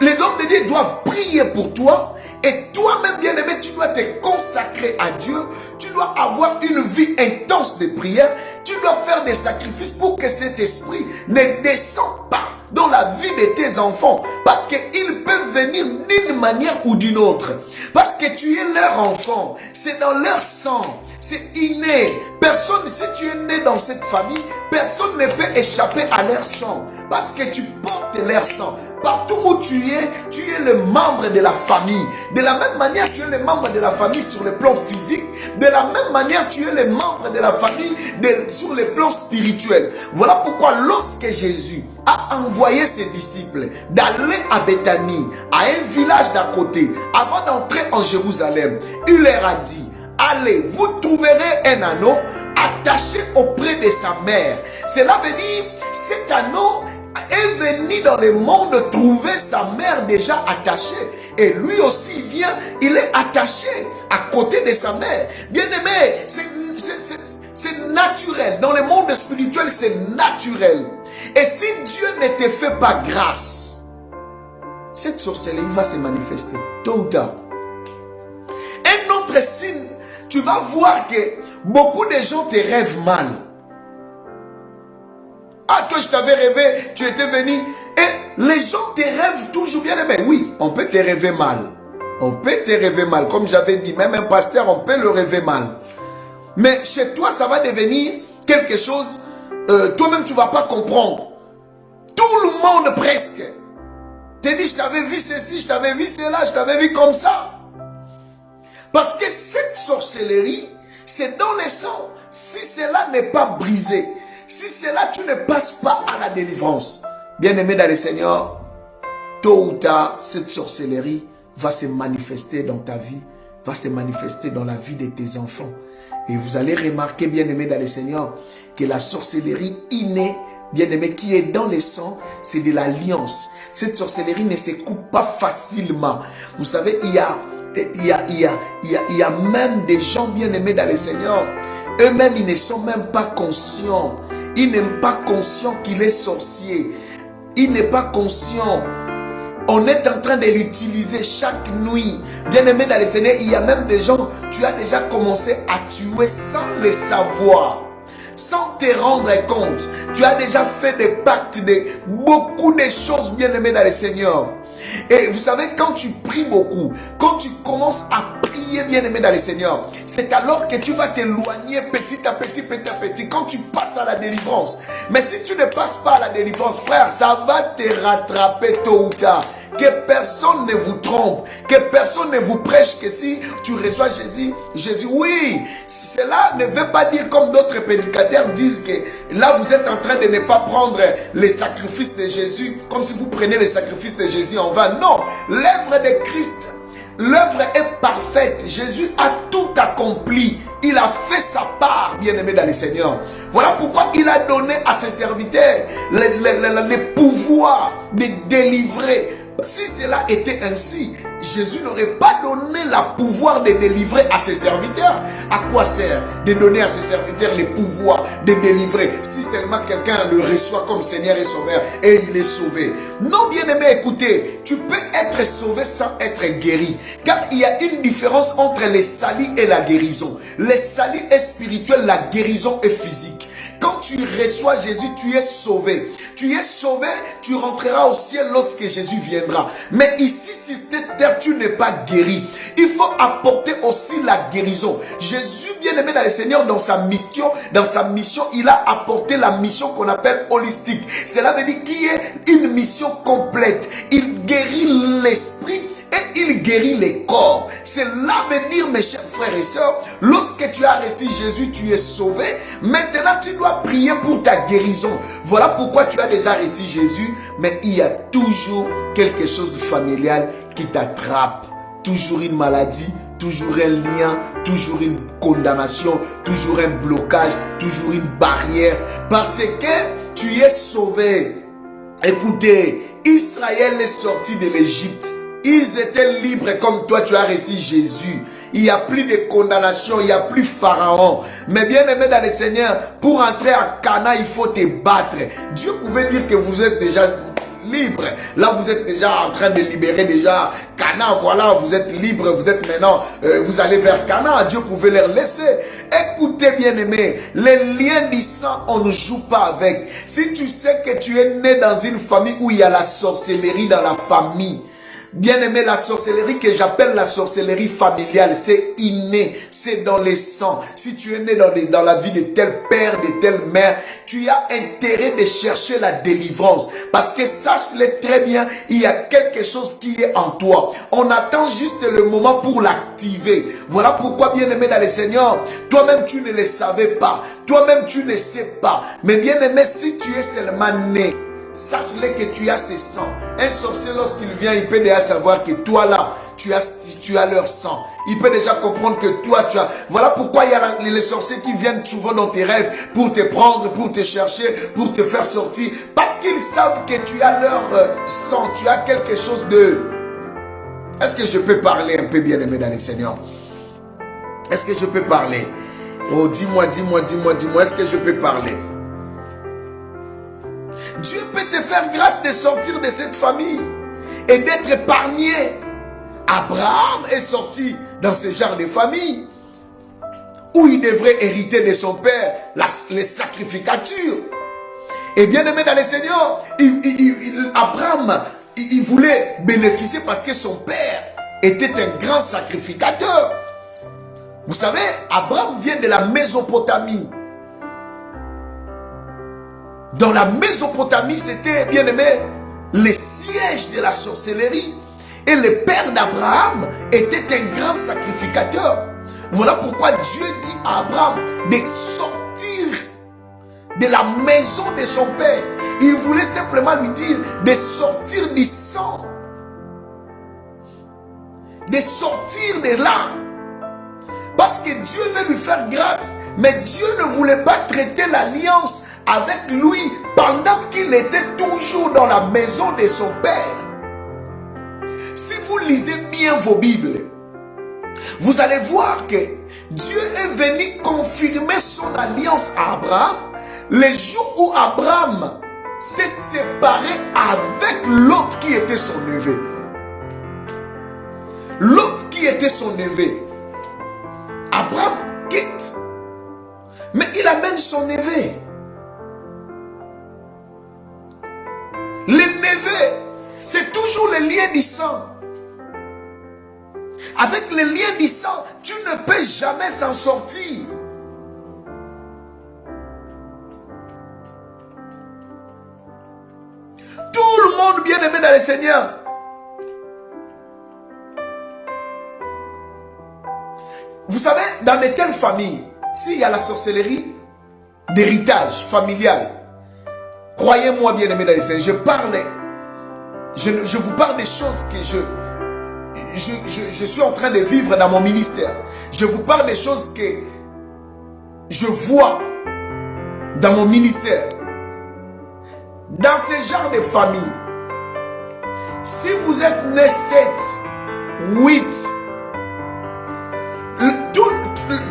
Les hommes de Dieu doivent prier pour toi. Et toi-même, bien-aimé, tu dois te consacrer à Dieu. Tu dois avoir une vie intense de prière. Tu dois faire des sacrifices pour que cet esprit ne descende pas dans la vie de tes enfants. Parce qu'ils peuvent venir d'une manière ou d'une autre. Parce que tu es leur enfant. C'est dans leur sang. C'est inné. Personne, si tu es né dans cette famille, personne ne peut échapper à leur sang. Parce que tu portes leur sang. Partout où tu es le membre de la famille. De la même manière, tu es le membre de la famille sur le plan physique. De la même manière, tu es le membre de la famille sur le plan spirituel. Voilà pourquoi lorsque Jésus a envoyé ses disciples d'aller à Béthanie, à un village d'à côté, avant d'entrer en Jérusalem, il leur a dit: allez, vous trouverez un anneau attaché auprès de sa mère. Cela veut dire, cet anneau est venu dans le monde trouver sa mère déjà attachée. Et lui aussi vient, il est attaché à côté de sa mère. Bien aimé, c'est naturel. Dans le monde spirituel, c'est naturel. Et si Dieu ne te fait pas grâce, cette sorcellerie va se manifester tôt ou tard. Un autre signe, tu vas voir que beaucoup de gens te rêvent mal. Ah, toi, je t'avais rêvé, tu étais venu. Et les gens te rêvent toujours bien aimé. Oui, on peut te rêver mal. On peut te rêver mal. Comme j'avais dit, même un pasteur, on peut le rêver mal. Mais chez toi, ça va devenir quelque chose, toi-même, tu ne vas pas comprendre. Tout le monde presque te dit: je t'avais vu ceci, je t'avais vu cela, je t'avais vu comme ça. Parce que cette sorcellerie, c'est dans le sang. Si cela n'est pas brisé, si cela, tu ne passes pas à la délivrance, bien-aimé dans le Seigneur, tôt ou tard, cette sorcellerie va se manifester dans ta vie, va se manifester dans la vie de tes enfants. Et vous allez remarquer, bien-aimé dans le Seigneur, que la sorcellerie innée, bien-aimé, qui est dans le sang, c'est de l'alliance. Cette sorcellerie ne se coupe pas facilement. Vous savez, il y a même des gens bien-aimés dans le Seigneur. Eux-mêmes, ils ne sont même pas conscients. Il n'est pas conscient qu'il est sorcier. Il n'est pas conscient. On est en train de l'utiliser chaque nuit. Bien aimé dans les Seigneur, il y a même des gens, tu as déjà commencé à tuer sans le savoir, sans te rendre compte. Tu as déjà fait des pactes de beaucoup de choses, bien-aimés dans le Seigneur. Et vous savez, quand tu pries beaucoup, quand tu commences à prier, bien-aimé dans le Seigneur, c'est alors que tu vas t'éloigner petit à petit, petit à petit, quand tu passes à la délivrance. Mais si tu ne passes pas à la délivrance, frère, ça va te rattraper tôt ou tard. Que personne ne vous trompe, que personne ne vous prêche que si tu reçois Jésus, oui, cela ne veut pas dire comme d'autres prédicateurs disent que là vous êtes en train de ne pas prendre les sacrifices de Jésus, comme si vous preniez les sacrifices de Jésus en vain. Non, l'œuvre de Christ, l'œuvre est parfaite. Jésus a tout accompli. Il a fait sa part, bien-aimé dans le Seigneur. Voilà pourquoi il a donné à ses serviteurs le pouvoir de délivrer. Si cela était ainsi, Jésus n'aurait pas donné le pouvoir de délivrer à ses serviteurs. À quoi sert de donner à ses serviteurs le pouvoir de délivrer si seulement quelqu'un le reçoit comme Seigneur et Sauveur et il est sauvé? Non, bien-aimé, écoutez, tu peux être sauvé sans être guéri. Car il y a une différence entre le salut et la guérison. Le salut est spirituel, la guérison est physique. Quand tu reçois Jésus, tu es sauvé. Tu es sauvé, tu rentreras au ciel lorsque Jésus viendra. Mais ici, sur cette terre, tu n'es pas guéri. Il faut apporter aussi la guérison. Jésus, bien-aimé dans le Seigneur, dans sa mission, il a apporté la mission qu'on appelle holistique. Cela veut dire qu'il y a une mission complète. Il guérit l'esprit et il guérit les corps. Cela veut dire, mes chers frères et sœurs, lorsque tu as reçu Jésus, tu es sauvé. Maintenant, tu dois prier pour ta guérison. Voilà pourquoi tu as déjà reçu Jésus, mais il y a toujours quelque chose de familial qui t'attrape. Toujours une maladie, toujours un lien, toujours une condamnation, toujours un blocage, toujours une barrière. Parce que tu es sauvé. Écoutez, Israël est sorti de l'Égypte. Ils étaient libres comme toi, tu as reçu Jésus. Il n'y a plus de condamnation, il n'y a plus Pharaon. Mais bien aimé dans le Seigneur, pour entrer à Canaan, il faut te battre. Dieu pouvait dire que vous êtes déjà libre. Là, vous êtes déjà en train de libérer déjà Canaan. Voilà, vous êtes libre, vous êtes maintenant, vous allez vers Canaan. Dieu pouvait leur laisser. Écoutez, bien-aimé, les liens du sang, on ne joue pas avec. Si tu sais que tu es né dans une famille où il y a la sorcellerie dans la famille, bien-aimé, la sorcellerie que j'appelle la sorcellerie familiale, c'est inné, c'est dans les sangs. Si tu es né dans la vie de tel père, de telle mère, tu as intérêt de chercher la délivrance. Parce que sache-le très bien, il y a quelque chose qui est en toi. On attend juste le moment pour l'activer. Voilà pourquoi, bien-aimé dans le Seigneur, toi-même tu ne le savais pas. Toi-même tu ne sais pas. Mais bien-aimé, si tu es seulement né, sache-le que tu as ce sang. Un sorcier, lorsqu'il vient, il peut déjà savoir que toi là, tu as leur sang. Il peut déjà comprendre que toi, tu as... Voilà pourquoi il y a les sorciers qui viennent souvent dans tes rêves pour te prendre, pour te chercher, pour te faire sortir. Parce qu'ils savent que tu as leur sang, tu as quelque chose de... Est-ce que je peux parler un peu, bien-aimé dans le Seigneur? Est-ce que je peux parler? Oh, dis-moi, est-ce que je peux parler? Dieu peut te faire grâce de sortir de cette famille et d'être épargné. Abraham est sorti dans ce genre de famille où il devrait hériter de son père les sacrificatures. Et bien aimé dans le Seigneur, Abraham, il voulait bénéficier parce que son père était un grand sacrificateur. Vous savez, Abraham vient de la Mésopotamie. Dans la Mésopotamie, c'était, bien aimé, le siège de la sorcellerie. Et le père d'Abraham était un grand sacrificateur. Voilà pourquoi Dieu dit à Abraham de sortir de la maison de son père. Il voulait simplement lui dire de sortir du sang. De sortir de là. Parce que Dieu veut lui faire grâce. Mais Dieu ne voulait pas traiter l'alliance avec lui pendant qu'il était toujours dans la maison de son père. Si vous lisez bien vos Bibles, vous allez voir que Dieu est venu confirmer son alliance à Abraham le jour où Abraham s'est séparé avec Lot qui était son neveu. Lot qui était son neveu. Abraham quitte. Mais il amène son neveu. Le neveu, c'est toujours le lien du sang. Avec le lien du sang, tu ne peux jamais s'en sortir. Tout le monde bien aimé dans le Seigneur. Vous savez, dans de telles familles, s'il y a la sorcellerie d'héritage familial, croyez-moi bien aimé dans le Seigneur, je vous parle des choses que je suis en train de vivre dans mon ministère. Je vous parle des choses que je vois dans mon ministère. Dans ce genre de famille, si vous êtes né 7, 8,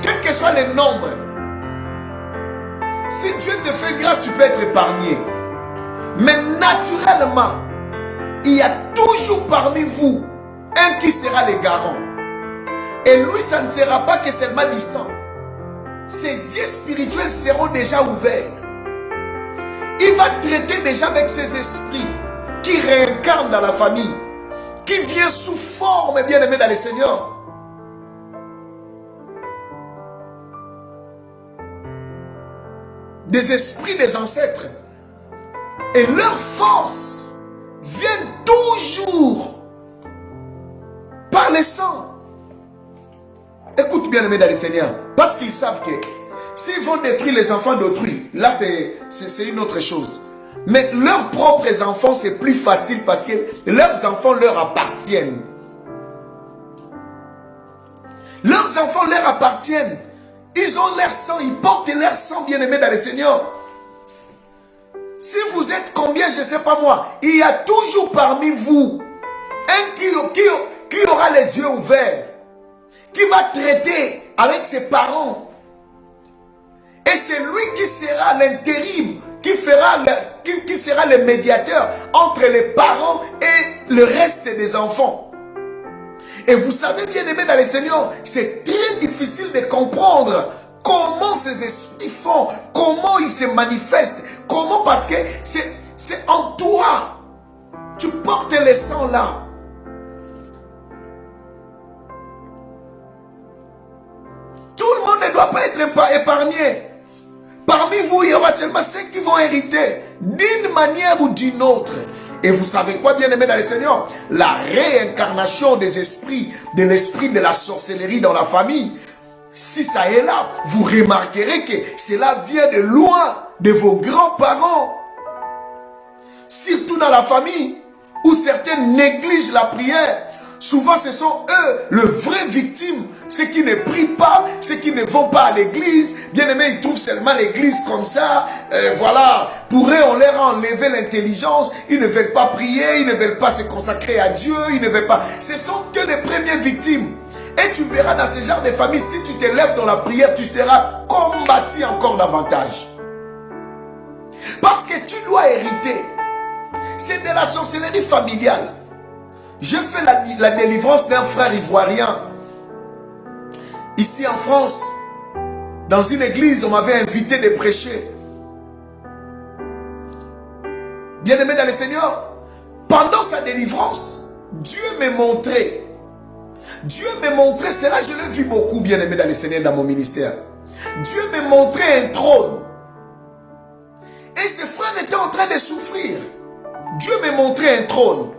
quel que soit le nombre, si Dieu te fait grâce, tu peux être épargné. Mais naturellement, il y a toujours parmi vous un qui sera le garant. Et lui, ça ne sera pas que seulement du sang. Ses yeux spirituels seront déjà ouverts. Il va traiter déjà avec ses esprits qui réincarnent dans la famille, qui viennent sous forme bien-aimés dans le Seigneur. Des esprits des ancêtres. Et leurs forces viennent toujours par le sang. Écoute bien aimé dans le Seigneur. Parce qu'ils savent que s'ils vont détruire les enfants d'autrui, là c'est une autre chose. Mais leurs propres enfants c'est plus facile parce que leurs enfants leur appartiennent. Leurs enfants leur appartiennent. Ils ont leur sang, ils portent leur sang bien aimé dans le Seigneur. Si vous êtes combien, je ne sais pas moi, il y a toujours parmi vous un qui aura les yeux ouverts, qui va traiter avec ses parents. Et c'est lui qui sera l'intérim, qui sera le médiateur entre les parents et le reste des enfants. Et vous savez bien aimé dans le Seigneur, c'est très difficile de comprendre comment ces esprits font, comment ils se manifestent, comment, parce que c'est en toi. Tu portes le sang là. Tout le monde ne doit pas être épargné. Parmi vous, il y aura seulement ceux qui vont hériter d'une manière ou d'une autre. Et vous savez quoi, bien aimé dans le Seigneur? La réincarnation des esprits, de l'esprit de la sorcellerie dans la famille, si ça est là, vous remarquerez que cela vient de loin de vos grands-parents. Surtout dans la famille, où certains négligent la prière. Souvent, ce sont eux, les vraies victimes. Ceux qui ne prient pas, ceux qui ne vont pas à l'église. Bien aimé, ils trouvent seulement l'église comme ça. Voilà, pour eux, on leur a enlevé l'intelligence. Ils ne veulent pas prier, ils ne veulent pas se consacrer à Dieu. Ils ne veulent pas. Ce sont que les premières victimes. Et tu verras dans ce genre de famille, si tu te lèves dans la prière, tu seras combattu encore davantage. Parce que tu dois hériter. C'est de la sorcellerie familiale. Je fais la délivrance d'un frère ivoirien. Ici en France, dans une église, on m'avait invité de prêcher. Bien-aimé dans le Seigneur, pendant sa délivrance, Dieu m'a montré. Cela je l'ai vu beaucoup, bien-aimé dans le Seigneur, dans mon ministère. Dieu m'a montré un trône. Et ce frère était en train de souffrir. Dieu m'a montré un trône.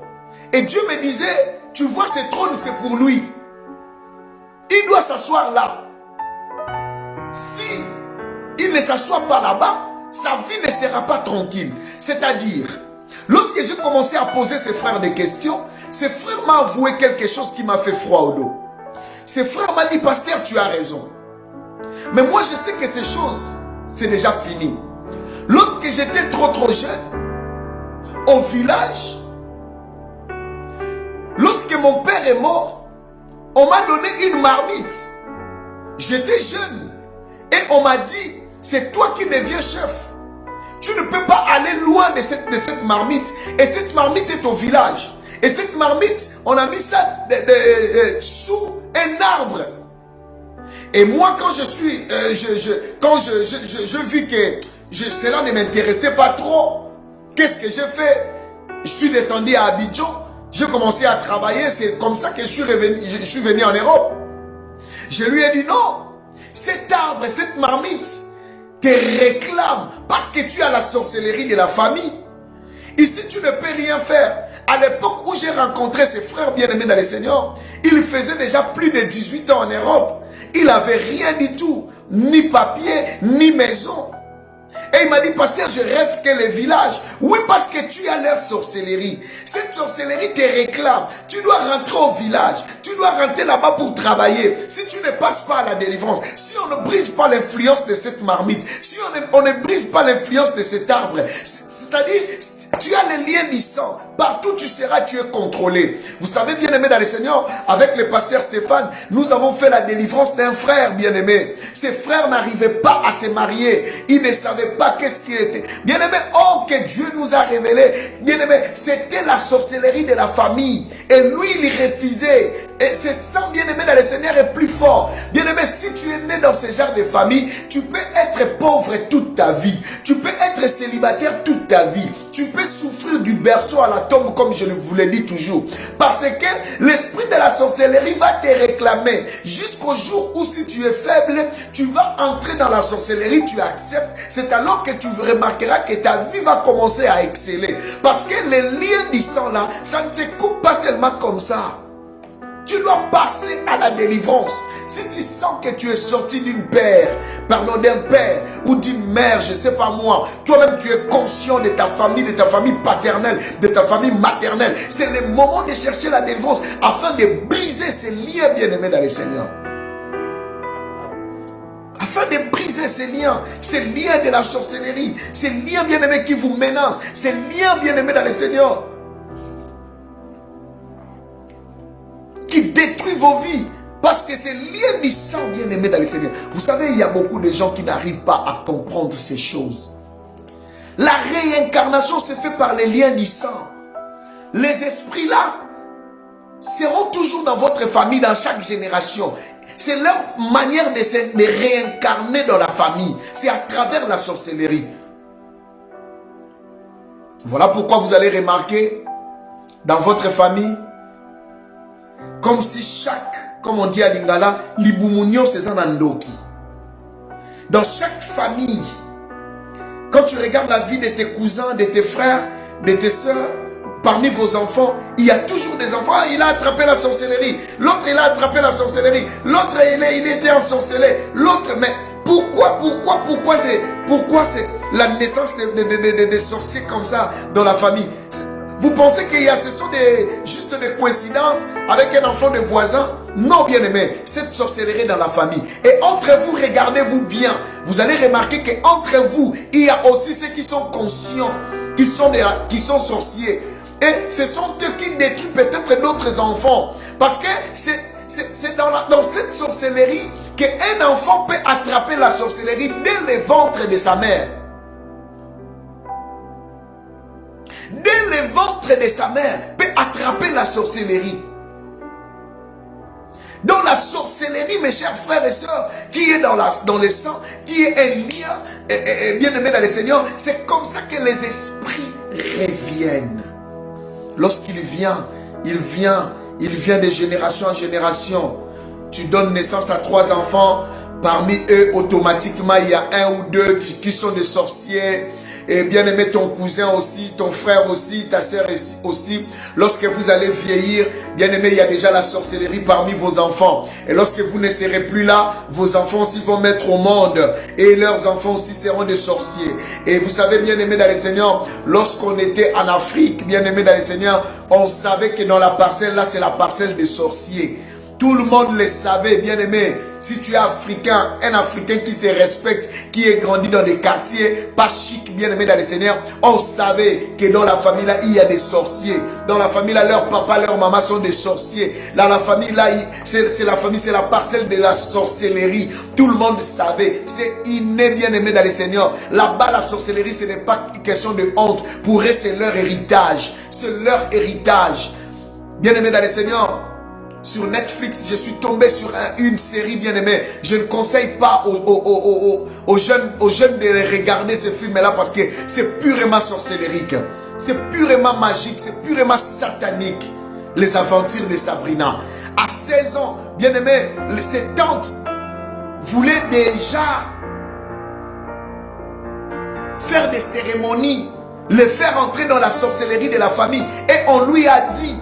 Et Dieu me disait, tu vois ce trône, c'est pour lui. Il doit s'asseoir là. Si il ne s'assoit pas là-bas, sa vie ne sera pas tranquille. C'est-à-dire, lorsque j'ai commencé à poser ce frère des questions, ce frère m'a avoué quelque chose qui m'a fait froid au dos. Ce frère m'a dit, pasteur, tu as raison. Mais moi, je sais que ces choses, c'est déjà fini. Lorsque j'étais trop jeune, au village, lorsque mon père est mort, on m'a donné une marmite. J'étais jeune. Et on m'a dit, c'est toi qui deviens chef. Tu ne peux pas aller loin de cette marmite. Et cette marmite est au village. Et cette marmite, on a mis ça sous un arbre. Et moi, quand je suis, quand je vis que cela ne m'intéressait pas trop, qu'est-ce que j'ai fait? Je suis descendu à Abidjan, j'ai commencé à travailler, c'est comme ça que je suis venu en Europe. Je lui ai dit non, cet arbre, cette marmite te réclame parce que tu as la sorcellerie de la famille. Ici, tu ne peux rien faire. À l'époque où j'ai rencontré ses frères bien-aimés dans le Seigneur, il faisait déjà plus de 18 ans en Europe. Il n'avait rien du tout, ni papier, ni maison. Et il m'a dit, pasteur, je rêve que les villages, oui, parce que tu as leur sorcellerie. Cette sorcellerie te réclame. Tu dois rentrer au village. Tu dois rentrer là-bas pour travailler. Si tu ne passes pas à la délivrance, si on ne brise pas l'influence de cette marmite, si on ne brise pas l'influence de cet arbre, c'est-à-dire, tu as les liens du sang. Partout tu seras, tu es contrôlé. Vous savez, bien-aimé dans le Seigneur, avec le pasteur Stéphane, nous avons fait la délivrance d'un frère bien-aimé. Ces frères n'arrivaient pas à se marier. Ils ne savaient pas qu'est-ce qu'il était. Bien-aimé, oh, que Dieu nous a révélé. Bien-aimé, c'était la sorcellerie de la famille. Et lui, il refusait. Et ce sang, bien-aimé dans le Seigneur, est plus fort. Bien-aimé, si tu es né dans ce genre de famille, tu peux être pauvre toute ta vie. Tu peux être célibataire toute ta vie. Tu peux souffrir du berceau à la tombe, comme je vous l'ai dit toujours. Parce que l'esprit de la sorcellerie va te réclamer. Jusqu'au jour où, si tu es faible, tu vas entrer dans la sorcellerie, tu acceptes. C'est alors que tu remarqueras que ta vie va commencer à exceller. Parce que les liens du sang là, ça ne se coupe pas seulement comme ça. Tu dois passer à la délivrance. Si tu sens que tu es sorti d'un père ou d'une mère, je ne sais pas moi, toi-même tu es conscient de ta famille paternelle, de ta famille maternelle. C'est le moment de chercher la délivrance afin de briser ces liens bien-aimés dans le Seigneur. Afin de briser ces liens de la sorcellerie, ces liens bien-aimés qui vous menacent, ces liens bien-aimés dans le Seigneur, qui détruit vos vies. Parce que c'est lié du sang bien-aimé dans le Seigneur. Vous savez, il y a beaucoup de gens qui n'arrivent pas à comprendre ces choses. La réincarnation se fait par les liens du sang. Les esprits là seront toujours dans votre famille, dans chaque génération. C'est leur manière de réincarner dans la famille. C'est à travers la sorcellerie. Voilà pourquoi vous allez remarquer dans votre famille, comme si comme on dit à Lingala, Libumunyo c'est un andoki. Dans chaque famille, quand tu regardes la vie de tes cousins, de tes frères, de tes soeurs, parmi vos enfants, il y a toujours des enfants. Ah, il a attrapé la sorcellerie. L'autre, il a attrapé la sorcellerie. L'autre, il était ensorcelé. L'autre, mais pourquoi c'est la naissance de sorciers comme ça dans la famille? Vous pensez ce sont juste des coïncidences avec un enfant de voisin? Non, bien aimé, cette sorcellerie dans la famille. Et entre vous, regardez-vous bien. Vous allez remarquer qu'entre vous, il y a aussi ceux qui sont conscients, qui sont sorciers. Et ce sont eux qui détruisent peut-être d'autres enfants. Parce que c'est dans cette sorcellerie qu'un enfant peut attraper la sorcellerie dès le ventre de sa mère. Dès le ventre de sa mère, peut attraper la sorcellerie. Dans la sorcellerie, mes chers frères et sœurs, qui est dans le sang, qui est un lien bien aimé dans le Seigneur, c'est comme ça que les esprits reviennent. Lorsqu'il vient, il vient de génération en génération. Tu donnes naissance à 3 enfants, parmi eux, automatiquement, il y a 1 ou 2 qui sont des sorciers. Et bien aimé, ton cousin aussi, ton frère aussi, ta sœur aussi. Lorsque vous allez vieillir, bien aimé, il y a déjà la sorcellerie parmi vos enfants. Et lorsque vous ne serez plus là, vos enfants aussi vont mettre au monde. Et leurs enfants aussi seront des sorciers. Et vous savez, bien aimé dans le Seigneur, lorsqu'on était en Afrique, bien aimé dans le Seigneur, on savait que dans la parcelle là, c'est la parcelle des sorciers. Tout le monde le savait, bien aimé. Si tu es africain, un Africain qui se respecte, qui est grandi dans des quartiers pas chic, bien aimé dans le Seigneur, on savait que dans la famille là, il y a des sorciers. Dans la famille là, leur papa, leur maman sont des sorciers. Dans la famille là, c'est la famille, c'est la parcelle de la sorcellerie. Tout le monde savait. C'est inné, bien aimé dans le Seigneur. Là-bas, la sorcellerie, ce n'est pas une question de honte. Pour eux, c'est leur héritage. C'est leur héritage. Bien aimé dans le Seigneur. sur Netflix, je suis tombé sur une série bien aimée. Je ne conseille pas aux jeunes de regarder ce film-là parce que c'est purement sorcellérique. C'est purement magique, c'est purement satanique. Les aventures de Sabrina. À 16 ans, bien aimé, ses tantes voulaient déjà faire des cérémonies, le faire entrer dans la sorcellerie de la famille. Et on lui a dit,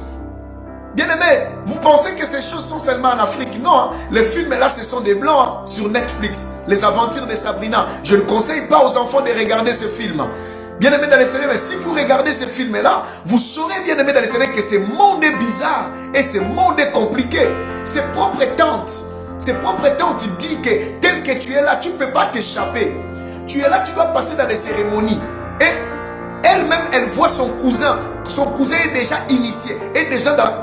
bien aimé, vous pensez que ces choses sont seulement en Afrique? Non, hein. Les films là, ce sont des blancs hein, sur Netflix. Les aventures de Sabrina. Je ne conseille pas aux enfants de regarder ce film. Bien aimé dans les Seigneur, mais si vous regardez ce film là, vous saurez bien aimé dans les Seigneur que ce monde est bizarre et ce monde est compliqué. Ses propres tantes disent que tel que tu es là, tu ne peux pas t'échapper. Tu es là, tu dois passer dans des cérémonies. Et elle-même, elle voit son cousin. Son cousin est déjà initié.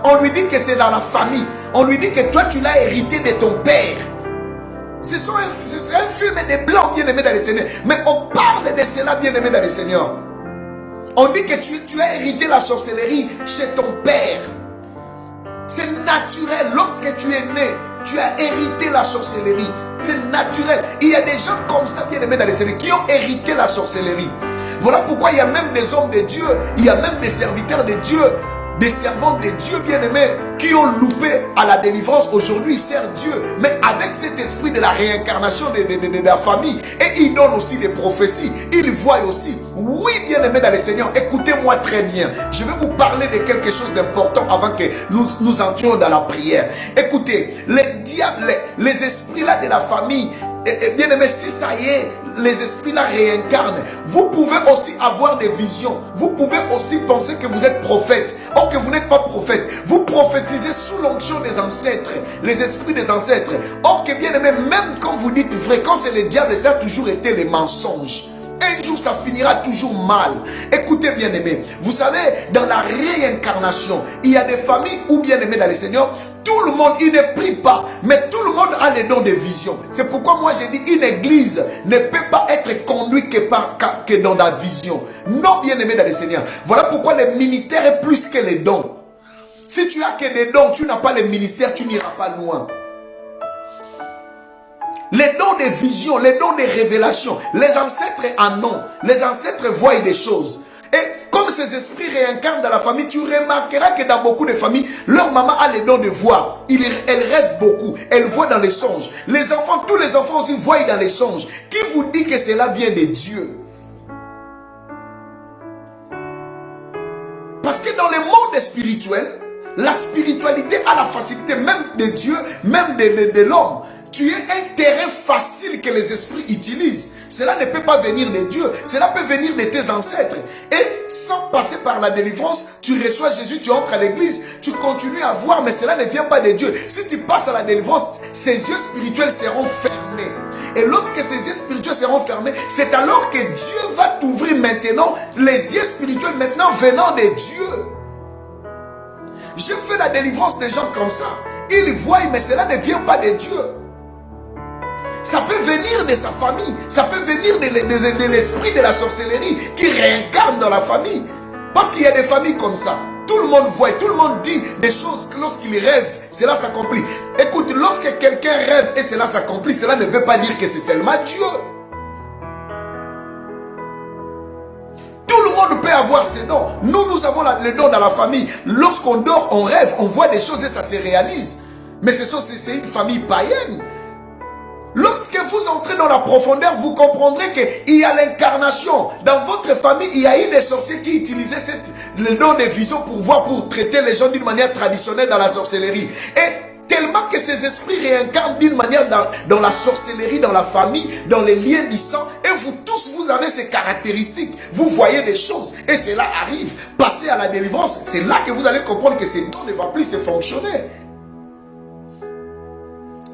On lui dit que c'est dans la famille. On lui dit que toi, tu l'as hérité de ton père. C'est un film des blancs bien aimés dans les Seigneurs. Mais on parle de cela bien aimé dans les Seigneurs. On dit que tu as hérité la sorcellerie chez ton père. C'est naturel. Lorsque tu es né, tu as hérité la sorcellerie. C'est naturel. Il y a des gens comme ça bien aimés dans les Seigneurs qui ont hérité la sorcellerie. Voilà pourquoi il y a même des hommes de Dieu, il y a même des serviteurs de Dieu, des servants de Dieu bien-aimés qui ont loupé à la délivrance. Aujourd'hui, ils servent Dieu, mais avec cet esprit de la réincarnation de la famille. Et ils donnent aussi des prophéties. Ils voient aussi. Oui, bien-aimés dans le Seigneur, écoutez-moi très bien. Je vais vous parler de quelque chose d'important avant que nous entrions dans la prière. Écoutez, les diables, les esprits-là de la famille, bien aimé, si ça y est, les esprits-là réincarnent. Vous pouvez aussi avoir des visions. Vous pouvez aussi penser que vous êtes prophète. Or que vous n'êtes pas prophète. Vous prophétisez sous l'onction des ancêtres. Les esprits des ancêtres. Or que bien aimé, même quand vous dites vrai, quand c'est le diable, ça a toujours été les mensonges. Un jour, ça finira toujours mal. Écoutez, bien-aimés, vous savez, dans la réincarnation, il y a des familles où, bien-aimés dans le Seigneur, tout le monde, il ne prie pas, mais tout le monde a les dons de vision. C'est pourquoi moi, j'ai dit, une église ne peut pas être conduite que dans la vision. Non, bien-aimés dans le Seigneur. Voilà pourquoi le ministère est plus que les dons. Si tu as que des dons, tu n'as pas le ministère, tu n'iras pas loin. Les dons de vision, les dons de révélation, les ancêtres en ont. Les ancêtres voient des choses. Et comme ces esprits réincarnent dans la famille, tu remarqueras que dans beaucoup de familles, leur maman a les dons de voir. Elle rêve beaucoup. Elle voit dans les songes. Les enfants, tous les enfants aussi voient dans les songes. Qui vous dit que cela vient de Dieu? Parce que dans le monde spirituel, la spiritualité a la facilité même de Dieu, même de l'homme. Tu es un terrain facile que les esprits utilisent. Cela ne peut pas venir de Dieu. Cela peut venir de tes ancêtres. Et sans passer par la délivrance, tu reçois Jésus, tu entres à l'église, tu continues à voir, mais cela ne vient pas de Dieu. Si tu passes à la délivrance, ces yeux spirituels seront fermés. Et lorsque ces yeux spirituels seront fermés, c'est alors que Dieu va t'ouvrir maintenant les yeux spirituels maintenant venant de Dieu. Je fais la délivrance des gens comme ça. Ils voient, mais cela ne vient pas de Dieu. Ça peut venir de sa famille. Ça peut venir de l'esprit de la sorcellerie qui réincarne dans la famille. Parce qu'il y a des familles comme ça. Tout le monde voit, tout le monde dit des choses que lorsqu'il rêve, cela s'accomplit. Écoute, lorsque quelqu'un rêve et cela s'accomplit, cela ne veut pas dire que c'est seulement Dieu. Tout le monde peut avoir ses dons. Nous avons le don dans la famille. Lorsqu'on dort, on rêve, on voit des choses et ça se réalise. Mais c'est une famille païenne. Lorsque vous entrez dans la profondeur, vous comprendrez qu'il y a l'incarnation. Dans votre famille, il y a eu des sorciers qui utilisaient le don de vision pour traiter les gens d'une manière traditionnelle dans la sorcellerie. Et tellement que ces esprits réincarnent d'une manière dans la sorcellerie, dans la famille, dans les liens du sang. Et vous tous, vous avez ces caractéristiques. Vous voyez des choses. Et cela arrive. Passez à la délivrance. C'est là que vous allez comprendre que ces dons ne vont plus se fonctionner.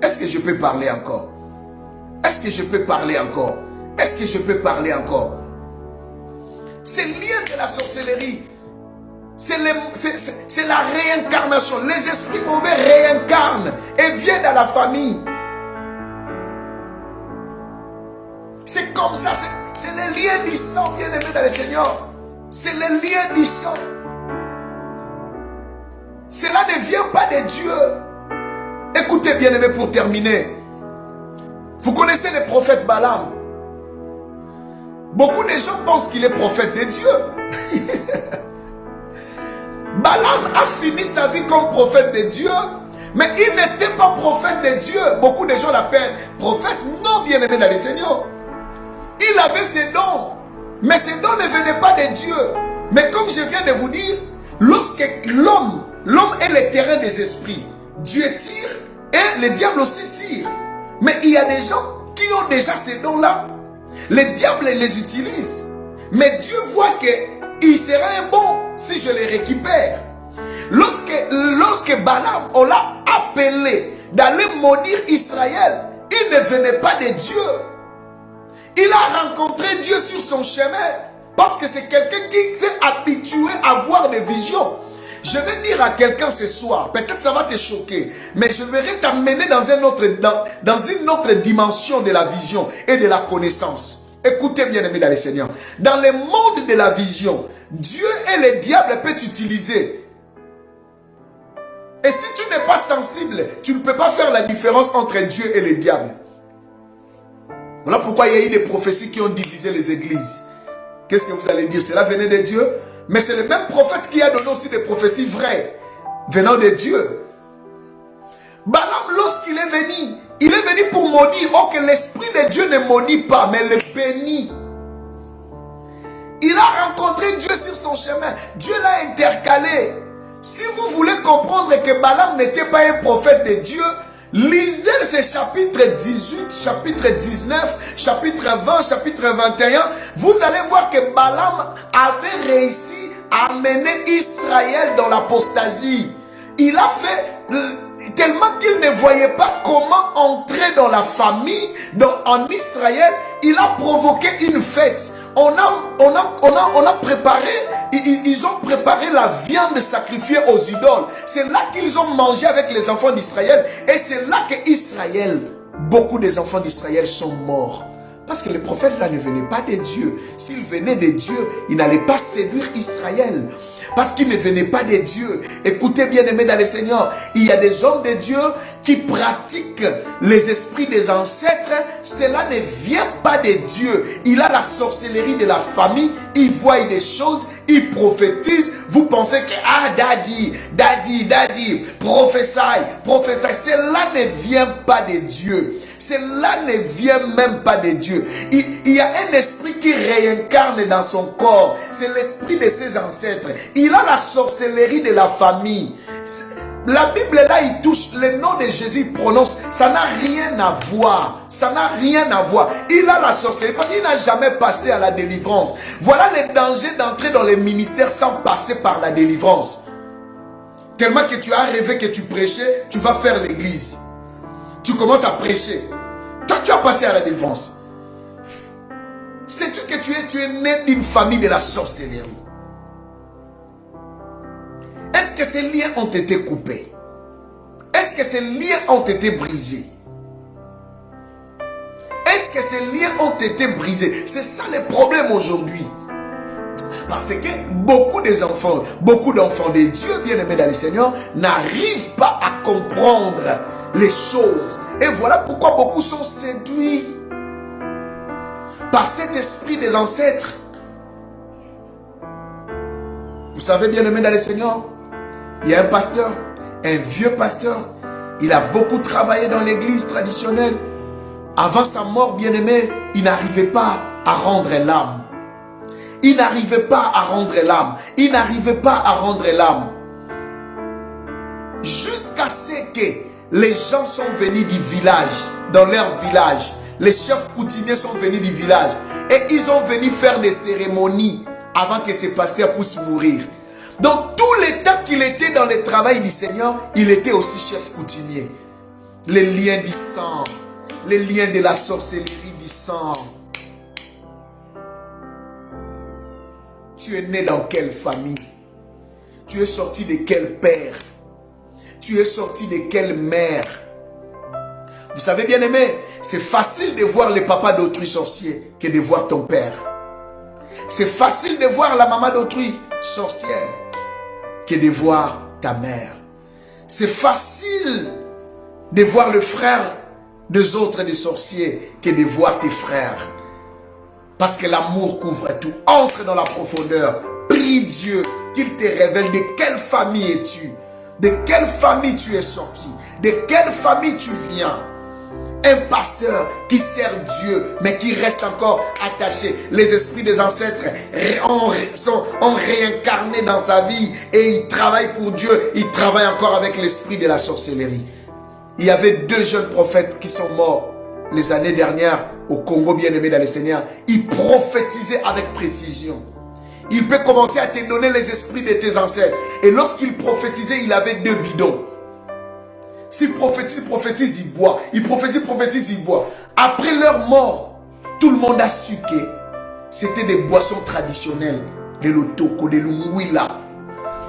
Est-ce que je peux parler encore? Est-ce que je peux parler encore? Est-ce que je peux parler encore? C'est lié de la sorcellerie. C'est la réincarnation. Les esprits mauvais réincarnent et viennent dans la famille. C'est comme ça. C'est le lien du sang, bien aimé dans le Seigneur. C'est le lien du sang. Cela ne vient pas de Dieu. Écoutez bien aimé pour terminer. Vous connaissez le prophète Balaam. Beaucoup de gens pensent qu'il est prophète de Dieu. Balaam a fini sa vie comme prophète de Dieu, mais il n'était pas prophète de Dieu. Beaucoup de gens l'appellent prophète. Non, bien aimé dans le Seigneur. Il avait ses dons, mais ces dons ne venaient pas de Dieu. Mais comme je viens de vous dire, lorsque l'homme est le terrain des esprits, Dieu tire et le diable aussi tire. Mais il y a des gens qui ont déjà ces dons-là. Le diable les utilise. Mais Dieu voit qu'il serait bon si je les récupère. Lorsque Balaam, on l'a appelé d'aller maudire Israël, il ne venait pas de Dieu. Il a rencontré Dieu sur son chemin parce que c'est quelqu'un qui s'est habitué à voir des visions. Je vais dire à quelqu'un ce soir, peut-être ça va te choquer, mais je vais t'amener dans une autre dimension de la vision et de la connaissance. Écoutez bien aimé dans le Seigneur. Dans le monde de la vision, Dieu et le diable peuvent t'utiliser. Et si tu n'es pas sensible, tu ne peux pas faire la différence entre Dieu et le diable. Voilà pourquoi il y a eu des prophéties qui ont divisé les églises. Qu'est-ce que vous allez dire? Cela venait de Dieu? Mais c'est le même prophète qui a donné aussi des prophéties vraies, venant de Dieu. Balaam, lorsqu'il est venu, il est venu pour maudire. Oh, que l'Esprit de Dieu ne maudit pas, mais le bénit. Il a rencontré Dieu sur son chemin. Dieu l'a intercalé. Si vous voulez comprendre que Balaam n'était pas un prophète de Dieu, lisez ces chapitres 18, chapitre 19, chapitre 20, chapitre 21. Vous allez voir que Balaam avait réussi à amener Israël dans l'apostasie. Il a fait tellement qu'il ne voyait pas comment entrer dans la famille, en Israël. Il a provoqué une fête. On a préparé, ils ont préparé la viande sacrifiée aux idoles. C'est là qu'ils ont mangé avec les enfants d'Israël. Et c'est là que Israël, beaucoup des enfants d'Israël sont morts. Parce que le prophète là ne venait pas de Dieu. S'il venait de Dieu, il n'allait pas séduire Israël. Parce qu'il ne venait pas de Dieu. Écoutez bien aimés dans le Seigneur, il y a des hommes de Dieu qui pratiquent les esprits des ancêtres. Cela ne vient pas de Dieu. Il a la sorcellerie de la famille. Il voit des choses. Il prophétise. Vous pensez que, daddy, prophétie. Cela ne vient pas de Dieu. Cela ne vient même pas de Dieu. Il y a un esprit qui réincarne dans son corps. C'est l'esprit de ses ancêtres. Il a la sorcellerie de la famille. La Bible là, il touche le nom de Jésus, il prononce. Ça n'a rien à voir. Ça n'a rien à voir. Il a la sorcellerie parce qu'il n'a jamais passé à la délivrance. Voilà le danger d'entrer dans les ministères sans passer par la délivrance. Tellement que tu as rêvé que tu prêchais, tu vas faire l'église. Tu commences à prêcher. Toi, tu as passé à la délivrance. Sais-tu que tu es né d'une famille de la sorcellerie? Est-ce que ces liens ont été coupés? Est-ce que ces liens ont été brisés? Est-ce que ces liens ont été brisés? C'est ça le problème aujourd'hui. Parce que beaucoup d'enfants de Dieu, bien-aimés dans le Seigneur, n'arrivent pas à comprendre les choses. Et voilà pourquoi beaucoup sont séduits par cet esprit des ancêtres. Vous savez, bien-aimés dans le Seigneur, il y a un pasteur, un vieux pasteur. Il a beaucoup travaillé dans l'église traditionnelle. Avant sa mort, bien-aimé, il n'arrivait pas à rendre l'âme. Il n'arrivait pas à rendre l'âme. Il n'arrivait pas à rendre l'âme. Jusqu'à ce que les gens sont venus du village, dans leur village. Les chefs coutumiers sont venus du village. Et ils ont venu faire des cérémonies avant que ce pasteur puisse mourir. Donc tout le temps qu'il était dans le travail du Seigneur, il était aussi chef coutumier. Les liens du sang, les liens de la sorcellerie du sang. Tu es né dans quelle famille? Tu es sorti de quel père? Tu es sorti de quelle mère? Vous savez, bien aimé, c'est facile de voir le papa d'autrui sorcier que de voir ton père. C'est facile de voir la maman d'autrui sorcière que de voir ta mère. C'est facile de voir le frère des autres des sorciers que de voir tes frères. Parce que l'amour couvre tout. Entre dans la profondeur. Prie Dieu qu'il te révèle de quelle famille es-tu. De quelle famille tu es sorti. De quelle famille tu viens. Un pasteur qui sert Dieu, mais qui reste encore attaché. Les esprits des ancêtres ont réincarné dans sa vie et il travaille pour Dieu. Il travaille encore avec l'esprit de la sorcellerie. Il y avait 2 jeunes prophètes qui sont morts les années dernières au Congo, bien-aimé dans le Seigneur. Ils prophétisaient avec précision. Il peut commencer à te donner les esprits de tes ancêtres. Et lorsqu'il prophétisait, il avait 2 bidons. S'il prophétise, il boit. Il prophétise, il boit. Après leur mort, tout le monde a su que c'était des boissons traditionnelles. De l'otoko, de l'ungwila.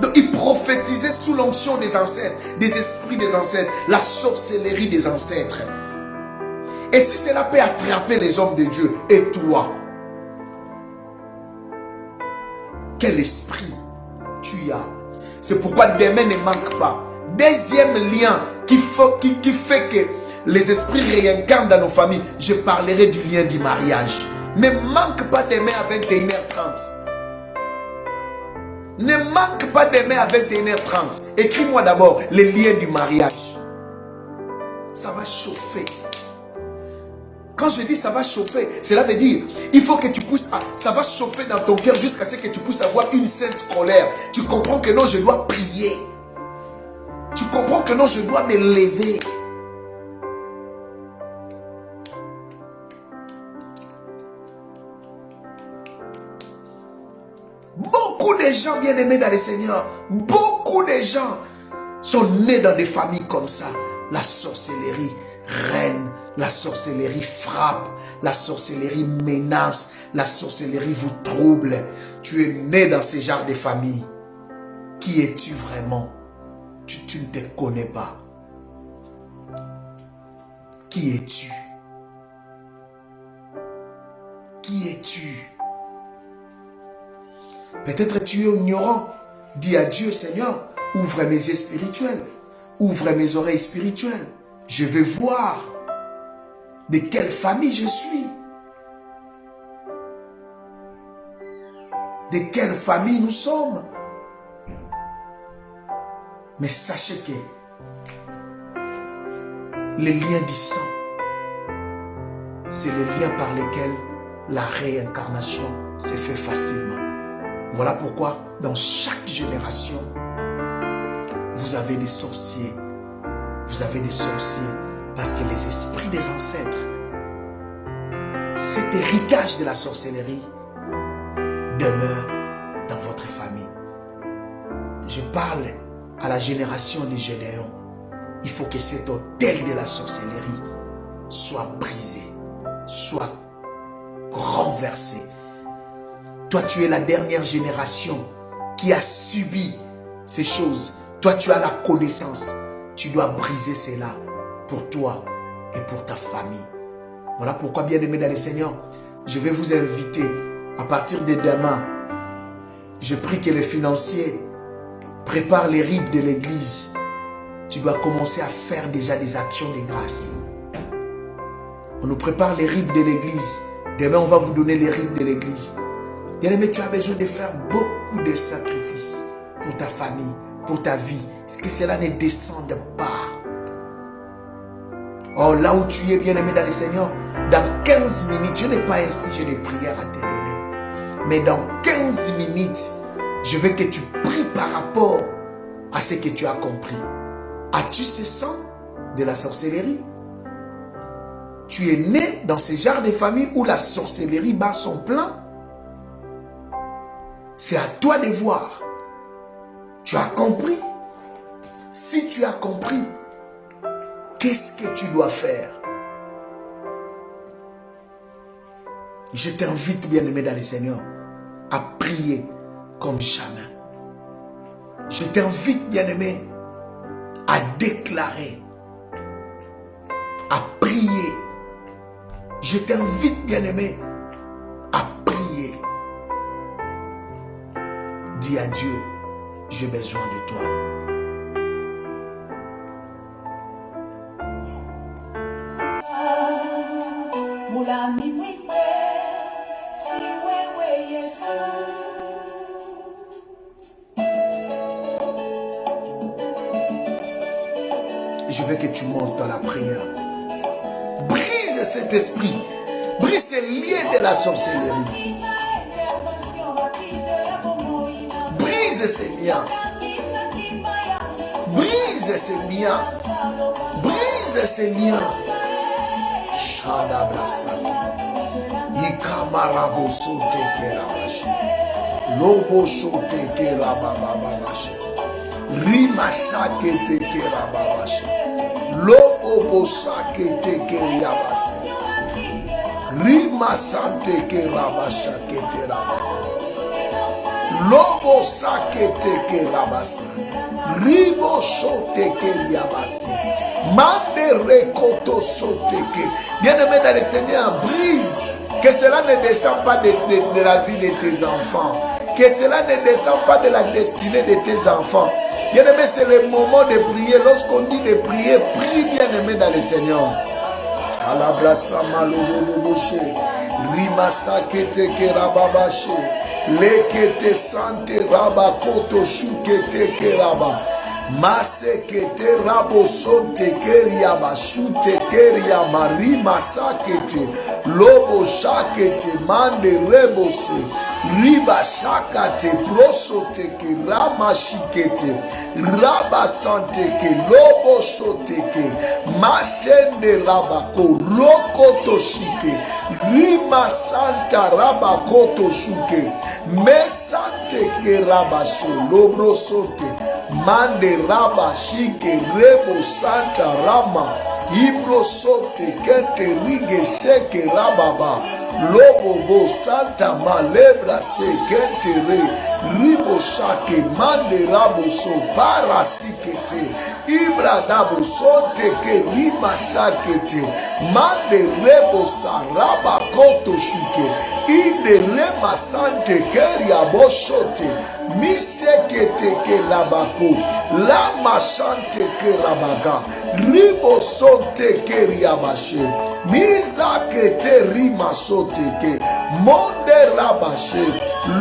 Donc il prophétisait sous l'onction des ancêtres, des esprits des ancêtres, la sorcellerie des ancêtres. Et si cela peut attraper les hommes de Dieu, et toi, quel esprit tu as? C'est pourquoi demain ne manque pas. Deuxième lien qui fait que les esprits réincarnent dans nos familles, je parlerai du lien du mariage. Ne manque pas demain à 21h30. Ne manque pas demain à 21h30. Écris-moi d'abord les liens du mariage. Ça va chauffer. Quand je dis ça va chauffer, cela veut dire, il faut que tu pousses à, ça va chauffer dans ton cœur jusqu'à ce que tu puisses avoir une sainte colère. Tu comprends que non, je dois prier. Tu comprends que non, je dois me lever. Beaucoup de gens bien-aimés dans le Seigneur, beaucoup de gens sont nés dans des familles comme ça. La sorcellerie règne, la sorcellerie frappe, la sorcellerie menace, la sorcellerie vous trouble. Tu es né dans ce genre de famille. Qui es-tu vraiment? Tu ne te connais pas. Qui es-tu? Qui es-tu? Peut-être tu es ignorant. Dis à Dieu, Seigneur, ouvre mes yeux spirituels. Ouvre mes oreilles spirituelles. Je veux voir de quelle famille je suis. De quelle famille nous sommes. Mais sachez que les liens du sang, c'est les liens par lesquels la réincarnation se fait facilement. Voilà pourquoi dans chaque génération, vous avez des sorciers. Vous avez des sorciers parce que les esprits des ancêtres, cet héritage de la sorcellerie demeure dans votre famille. Je parle à la génération des Gédéons. Il faut que cet autel de la sorcellerie soit brisé, soit renversé. Toi, tu es la dernière génération qui a subi ces choses. Toi, tu as la connaissance. Tu dois briser cela pour toi et pour ta famille. Voilà pourquoi, bien-aimés dans le Seigneur, je vais vous inviter à partir de demain. Je prie que les financiers préparent les rites de l'église. Tu dois commencer à faire déjà des actions de grâce. On nous prépare les rites de l'église. Demain, on va vous donner les rites de l'église. Bien-aimé, tu as besoin de faire beaucoup de sacrifices pour ta famille, pour ta vie. Parce que cela ne descende pas. Oh, là où tu es, bien-aimé dans le Seigneur, dans 15 minutes, je n'ai pas un sujet de prière à te donner. Mais dans 15 minutes, je veux que tu pries par rapport à ce que tu as compris. As-tu ce sang de la sorcellerie? Tu es né dans ce genre de famille où la sorcellerie bat son plein. C'est à toi de voir. Tu as compris? Si tu as compris, qu'est-ce que tu dois faire? Je t'invite, bien-aimé dans le Seigneur, à prier comme jamais. Je t'invite, bien-aimé, à déclarer, à prier. Je t'invite, bien-aimé, à prier. Dis à Dieu, j'ai besoin de toi. je veux que tu montes dans la prière. Brise cet esprit. Brise ces liens de la sorcellerie. Brise ces liens. Brise ces liens. Brise ces liens. Shadabrasaki. Ikamarabo sote kerabashi. Lobo sote kerabababashi. Rimashake te kerababashi. Lobo sake te keriabasi. Rimasante kerabashake te rababa. Lobo sake te kerabasi. Ribo sote keriabasi. Mande rekoto sote ke. Bien-aimé dans le Seigneur, brise. Que cela ne descend pas de la vie de tes enfants. Que cela ne descend pas de la destinée de tes enfants. Bien-aimé, c'est le moment de prier. Lorsqu'on dit de prier, prie, bien-aimé, dans le Seigneur. Alabrasa maloboboshe. Rimasa kete kerababashe. Lekete sante rabakoto shukete keraba. Masekete rabo sonte keria bashute keria marima sakete lobo shakete mande rebose riba shakate prosote ke rama shikete raba sante ke lobo sote ke masende rabako rokoto shike rima santa rabakoto shuke mesante ke rabashe lobro sote mande raba shike rebo santa rama ibro sote kente rige sheke rababa lobobo santa malebra se kente re ribo shake mande rabo so para sikete ibra dabo sote ke rima shakete mande rebo saraba koto shike inde rema sante keria boshote misekete ke labako lama sante ke rabaga ribo sote ke riabashe mizakete rima sote ke monde rabashe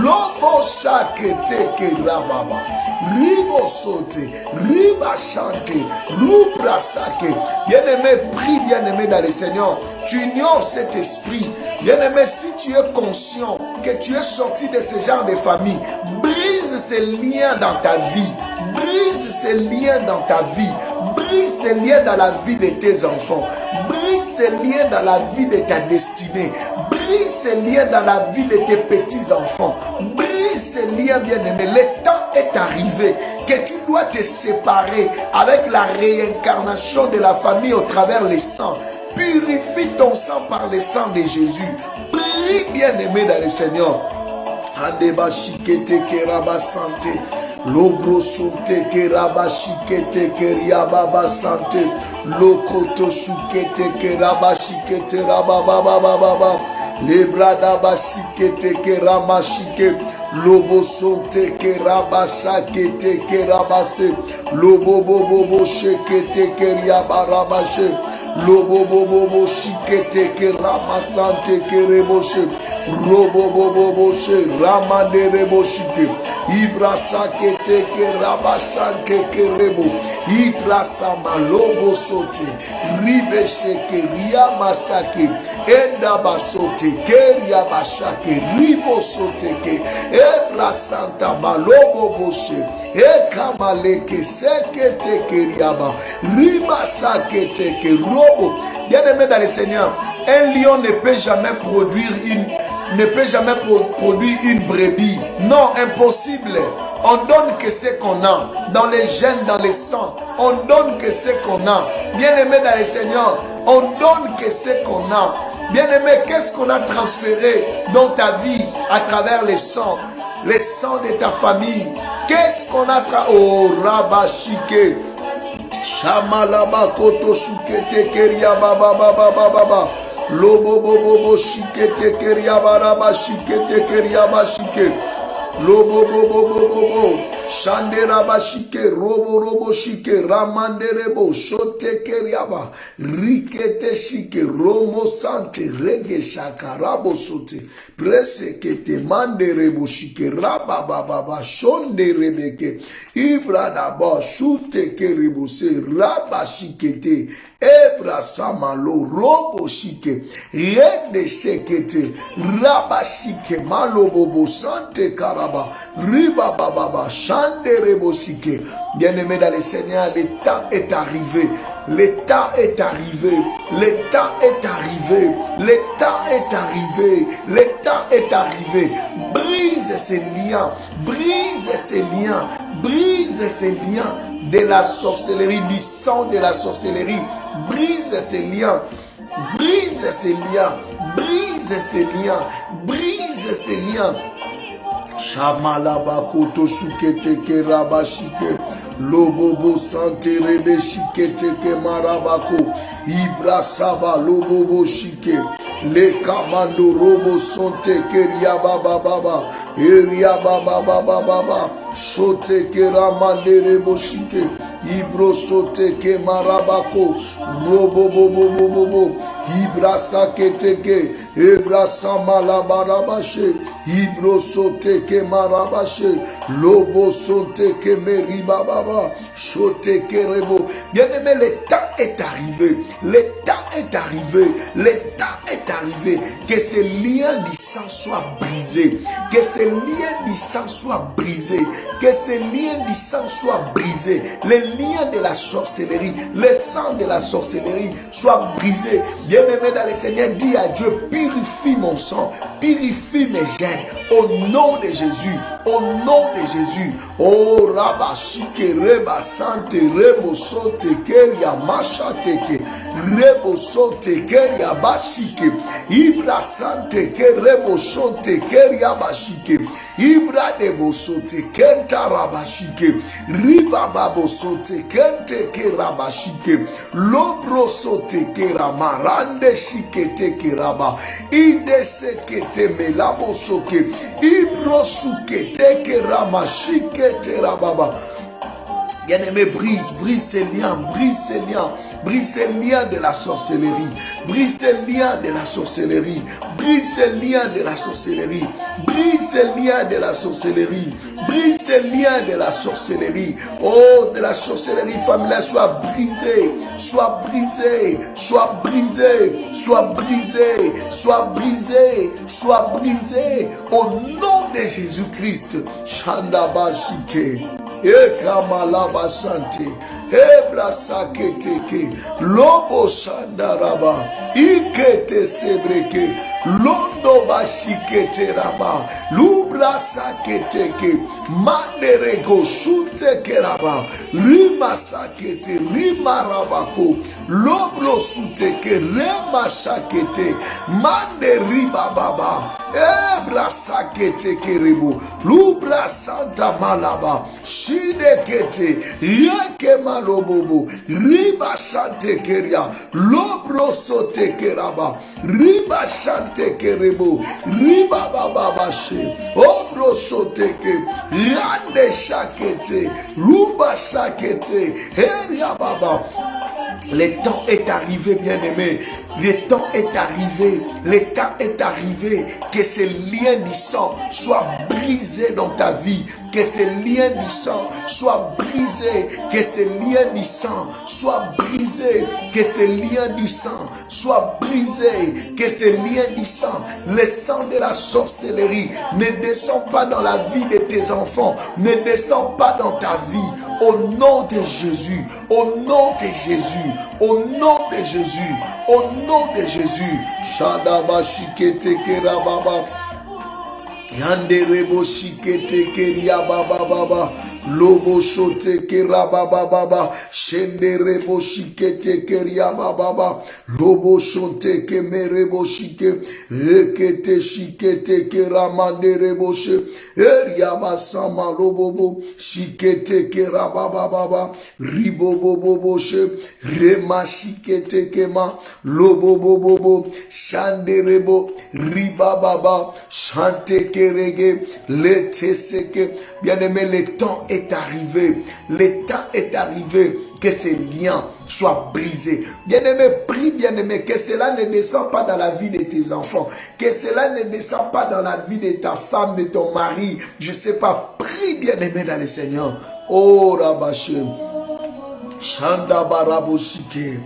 lobo shakete ke rababa ribo sote riba chante rubra sake. Bien-aimé, prie, bien-aimé dans le Seigneur. Tu ignores cet esprit. Bien-aimé, si tu es conscient que tu es sorti de ce genre de famille, brise ces liens dans ta vie. Brise ces liens dans ta vie. Brise ces liens dans la vie de tes enfants. Brise ces liens dans la vie de ta destinée. Brise ces liens dans la vie de tes petits-enfants. Brise ces liens, bien-aimés. Le temps est arrivé que tu dois te séparer avec la réincarnation de la famille au travers les sangs. Purifie ton sang par le sang de Jésus. Prie, bien-aimé dans le Seigneur. Andeba shikete keraba sante. Lobro sunte keraba shikete keriaba sante. Lokoto shukete keraba shikete rababa. Lebrada basikete kerama shike. Lobo sonte keraba shakete kerabase. Lobo bobo shekete keriaba rabashe. Lobo bobo shikete kerama sante kereboshe. Robo bobo she ramande reboshike. Ibrasa kete keraba sante kerebo. Ibrasa malobo sote. Ribe sheke riyama sake. Enda basote keria bashake. Ribo sote ke. Ebra santa malobo boshe. Ekamaleke sekete keriaba. Riba sakete ke robo. Bien-aimé dans le Seigneur, un lion ne peut jamais produire une brebis. Non, impossible. On donne que ce qu'on a. Dans les gènes, dans les sangs, on donne que ce qu'on a. Bien-aimé dans le Seigneur, on donne que ce qu'on a. Bien-aimé, qu'est-ce qu'on a transféré dans ta vie à travers les sangs de ta famille? Qu'est-ce qu'on a oh, Rabashike. Shamalaba koto shukete keria baba. Lobo bobo shikete keria baraba shikete keria bashike. Lobo bobo Shanderaba shike robo shike ramanderebo shote keriaba rikete shike romo sante rege shakarabo sote prese kete manderebo shike rababa shonde rebeke ibradaba shute kerebo se raba shikete ebra samalo robo shike yende shekete raba shike malo bobo sante karaba riba baba shande rebo shike. Bien-aimé dans le Seigneur, le temps est arrivé. Le temps est arrivé. Le temps est arrivé. Le temps est arrivé. Le temps est arrivé. Brise ces liens. Brise ces liens. Brise ces liens de la sorcellerie, du sang de la sorcellerie. Brise ces liens. Brise ces liens. Brise ces liens. Brise ces liens. Shamalaba koto shukete ke rabashike lobobo sante rebe shikete ke marabako ibra saba lobobo shike le kamando robo sonte ke riaba baba eriaba baba sote ke ramande rebo shike ibro sote ke marabako robo bobo ibra sakete ke ebra samala barabashe ibro sote ke marabashe lobo sote ke meriba baba sote ke rebo. Bien-aimé, le temps est arrivé. Le temps est arrivé. Le temps est arrivé. Que ces liens du sang soient brisés. Que ces liens du sang soient brisés. Que ces liens du sang soient brisés. Les liens de la sorcellerie, le sang de la sorcellerie soient brisés. Bien-aimé dans le Seigneur, dis à Dieu, purifie mon sang, purifie mes gènes. Au nom de Jésus, au nom de Jésus. Oh rabashike reba sante rebo sote keria mashateke rebo sote keria bashike ibra sante ke rebo sote keria bashike ibra debo sote kenta rabashike riba babo sote kente ke rabashike lobro sote ke ramarande shikete ke raba ide sekete melabo soke ibro sukete ke ramashike terababa. Bien-aimé, brise ces liens, brise ces liens, brise ces liens de la sorcellerie, brise ces liens de la sorcellerie, brise ces liens de la sorcellerie, brise ces liens de la sorcellerie, brise ces liens de la sorcellerie. Oh, de la sorcellerie familiale, soit brisée, soit brisée, soit brisée, soit brisée, soit brisée, soit brisée, au nom de Jésus-Christ. Shandabashike. Ekamalaba sante ebra saketeke lobo shandaraba ikete sebreke londo bashikete raba lubra saketeke manderego shuteke raba rima sakete rima rabako loblo suteke rema sakete manderiba baba ebra saketeke rebo lubra santa malaba shidekete yake malobobo riba shante keria lobro sote keraba riba shante kerebo riba baba bashe obro sote ke yande shakete ruba shakete heria baba. Le temps est arrivé, bien-aimé. Le temps est arrivé. Le temps est arrivé. Que ces liens du sang soient brisés dans ta vie. Que ces liens du sang soient brisés. Que ces liens du sang soient brisés. Que ces liens du sang soient brisés. Que ces liens du sang, le sang de la sorcellerie, ne descend pas dans la vie de tes enfants. Ne descend pas dans ta vie. Au nom de Jésus. Au nom de Jésus. Au nom de Jésus. Au nom de Jésus. Shadaba shikete kerababa. Yande rebo shikete keria baba baba. Lobo shote keraba baba. Shende rebo shikete keria baba. Lobo shote kemerebo shike. Rekete shikete keramande rebo she. Eria basama lobobo. Shikete keraba baba. Ribo bobo she. Rema shikete kema. Lobo bobo. Shande rebo. Riba baba. Chante kerege. Lete seke. Bien-aimé, le temps est arrivé. Le temps est arrivé que ces liens soient brisés. Bien-aimé, prie, bien-aimé, que cela ne descend pas dans la vie de tes enfants, que cela ne descend pas dans la vie de ta femme, de ton mari. Je ne sais pas, prie, bien-aimé, dans le Seigneur. Oh, Rabaché, Chanda Baraboshike,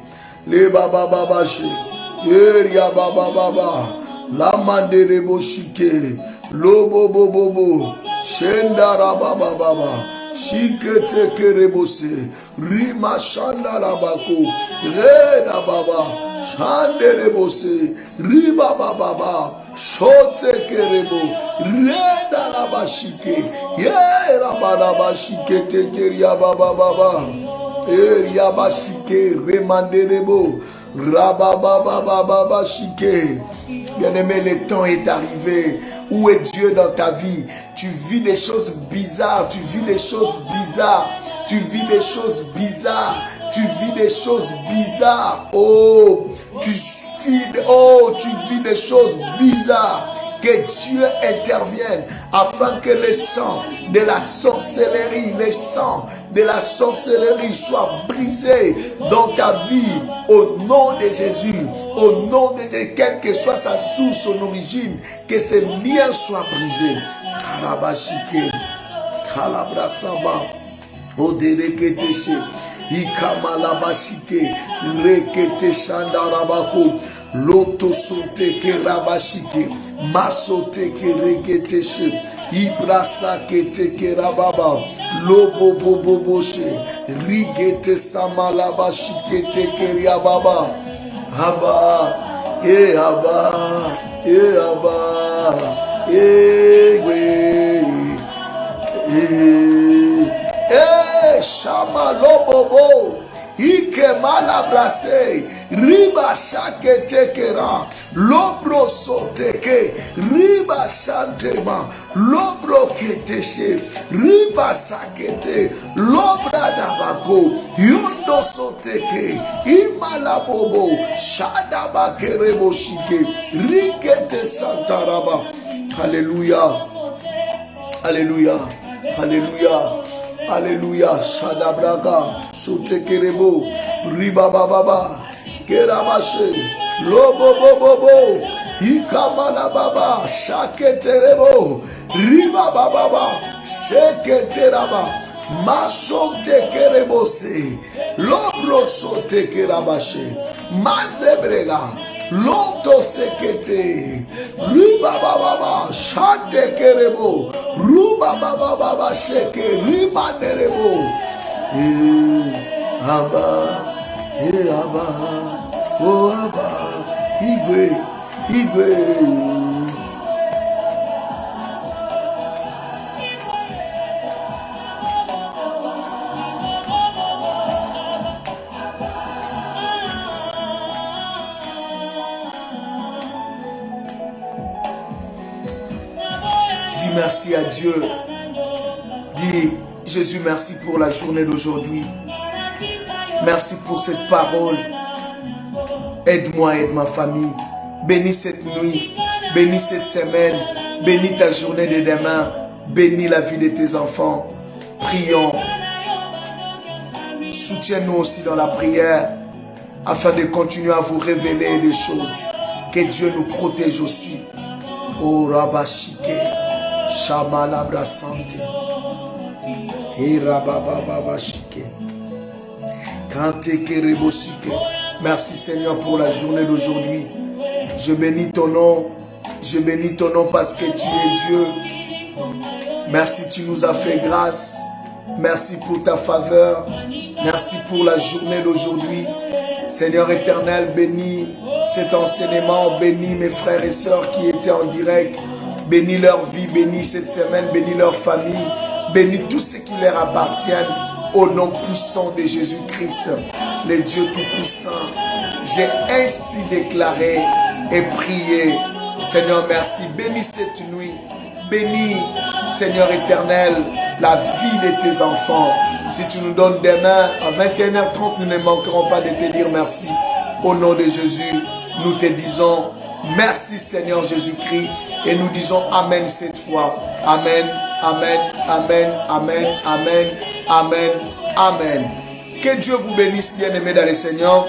Le Baba Babaché, Eria Baba Baba, La Mandere Boshike, Lobo Bobo, Shenda Rababa Baba. Shikete kerebose, rima shanda labako, reda baba, shande rebose, riba baba, shote kerebo, reda labashike, ye rabashike tekeria baba baba, eria bashike, remande rebo, rababa baba shike. Bien-aimé, le temps est arrivé. Où est Dieu dans ta vie? Tu vis des choses bizarres, tu vis des choses bizarres, tu vis des choses bizarres, tu vis des choses bizarres. Oh, tu vis des choses bizarres. Que Dieu intervienne afin que le sang de la sorcellerie, le sang de la sorcellerie soit brisé dans ta vie au nom de Jésus, au nom de Jésus, quelle que soit sa source, son origine, que ces liens soient brisés. Kalabashike, Kalabrasamba, Odereketeche, Ikamalabashike, Rekete Shandarabako, Loto sote ke rabashike, masote ke reketeche, ibrasa kete ke rababa, lobo bobo boshe, rigete samalabashike te ke riababa, haba, haba, haba, shama lobobo. Ike malabrase, riba shake tekera, lobro soteke, riba shantema, lobro keteshe, riba sakete, lobra dabako, yondo soteke, imalabobo, shadaba kerebo shike, rikete santaraba. Alléluia, alléluia, alléluia. Alléluia, Shadabraka, Sotekerebo, Ribababa, Keramashe, Lobo Bobo, Hikamana Baba, Shaketerebo, Ribababa, Seketeraba, Masotekerebose, Lobro Sotekerabashe, Mazebrega, Loto sekete, riba baba, shante kerebo, ruba baba sheke, riba derebo. Aba, oh aba, igwe. Merci à Dieu. Dis, Jésus, merci pour la journée d'aujourd'hui. Merci pour cette parole. Aide-moi, aide ma famille. Bénis cette nuit. Bénis cette semaine. Bénis ta journée de demain. Bénis la vie de tes enfants. Prions. Soutiens-nous aussi dans la prière afin de continuer à vous révéler des choses. Que Dieu nous protège aussi. Oh Rabashike. Shamalabra Santé. Merci Seigneur pour la journée d'aujourd'hui. Je bénis ton nom. Je bénis ton nom parce que tu es Dieu. Merci, tu nous as fait grâce. Merci pour ta faveur. Merci pour la journée d'aujourd'hui. Seigneur éternel, bénis cet enseignement. Bénis mes frères et sœurs qui étaient en direct. Bénis leur vie, bénis cette semaine, bénis leur famille, bénis tout ce qui leur appartient au nom puissant de Jésus-Christ, le Dieu Tout-Puissant. J'ai ainsi déclaré et prié. Seigneur, merci. Bénis cette nuit. Bénis, Seigneur éternel, la vie de tes enfants. Si tu nous donnes demain à 21h30, nous ne manquerons pas de te dire merci. Au nom de Jésus, nous te disons merci Seigneur Jésus-Christ. Et nous disons Amen cette fois. Amen, Amen, amen, amen, amen, amen, amen. Que Dieu vous bénisse, bien-aimés dans le Seigneur.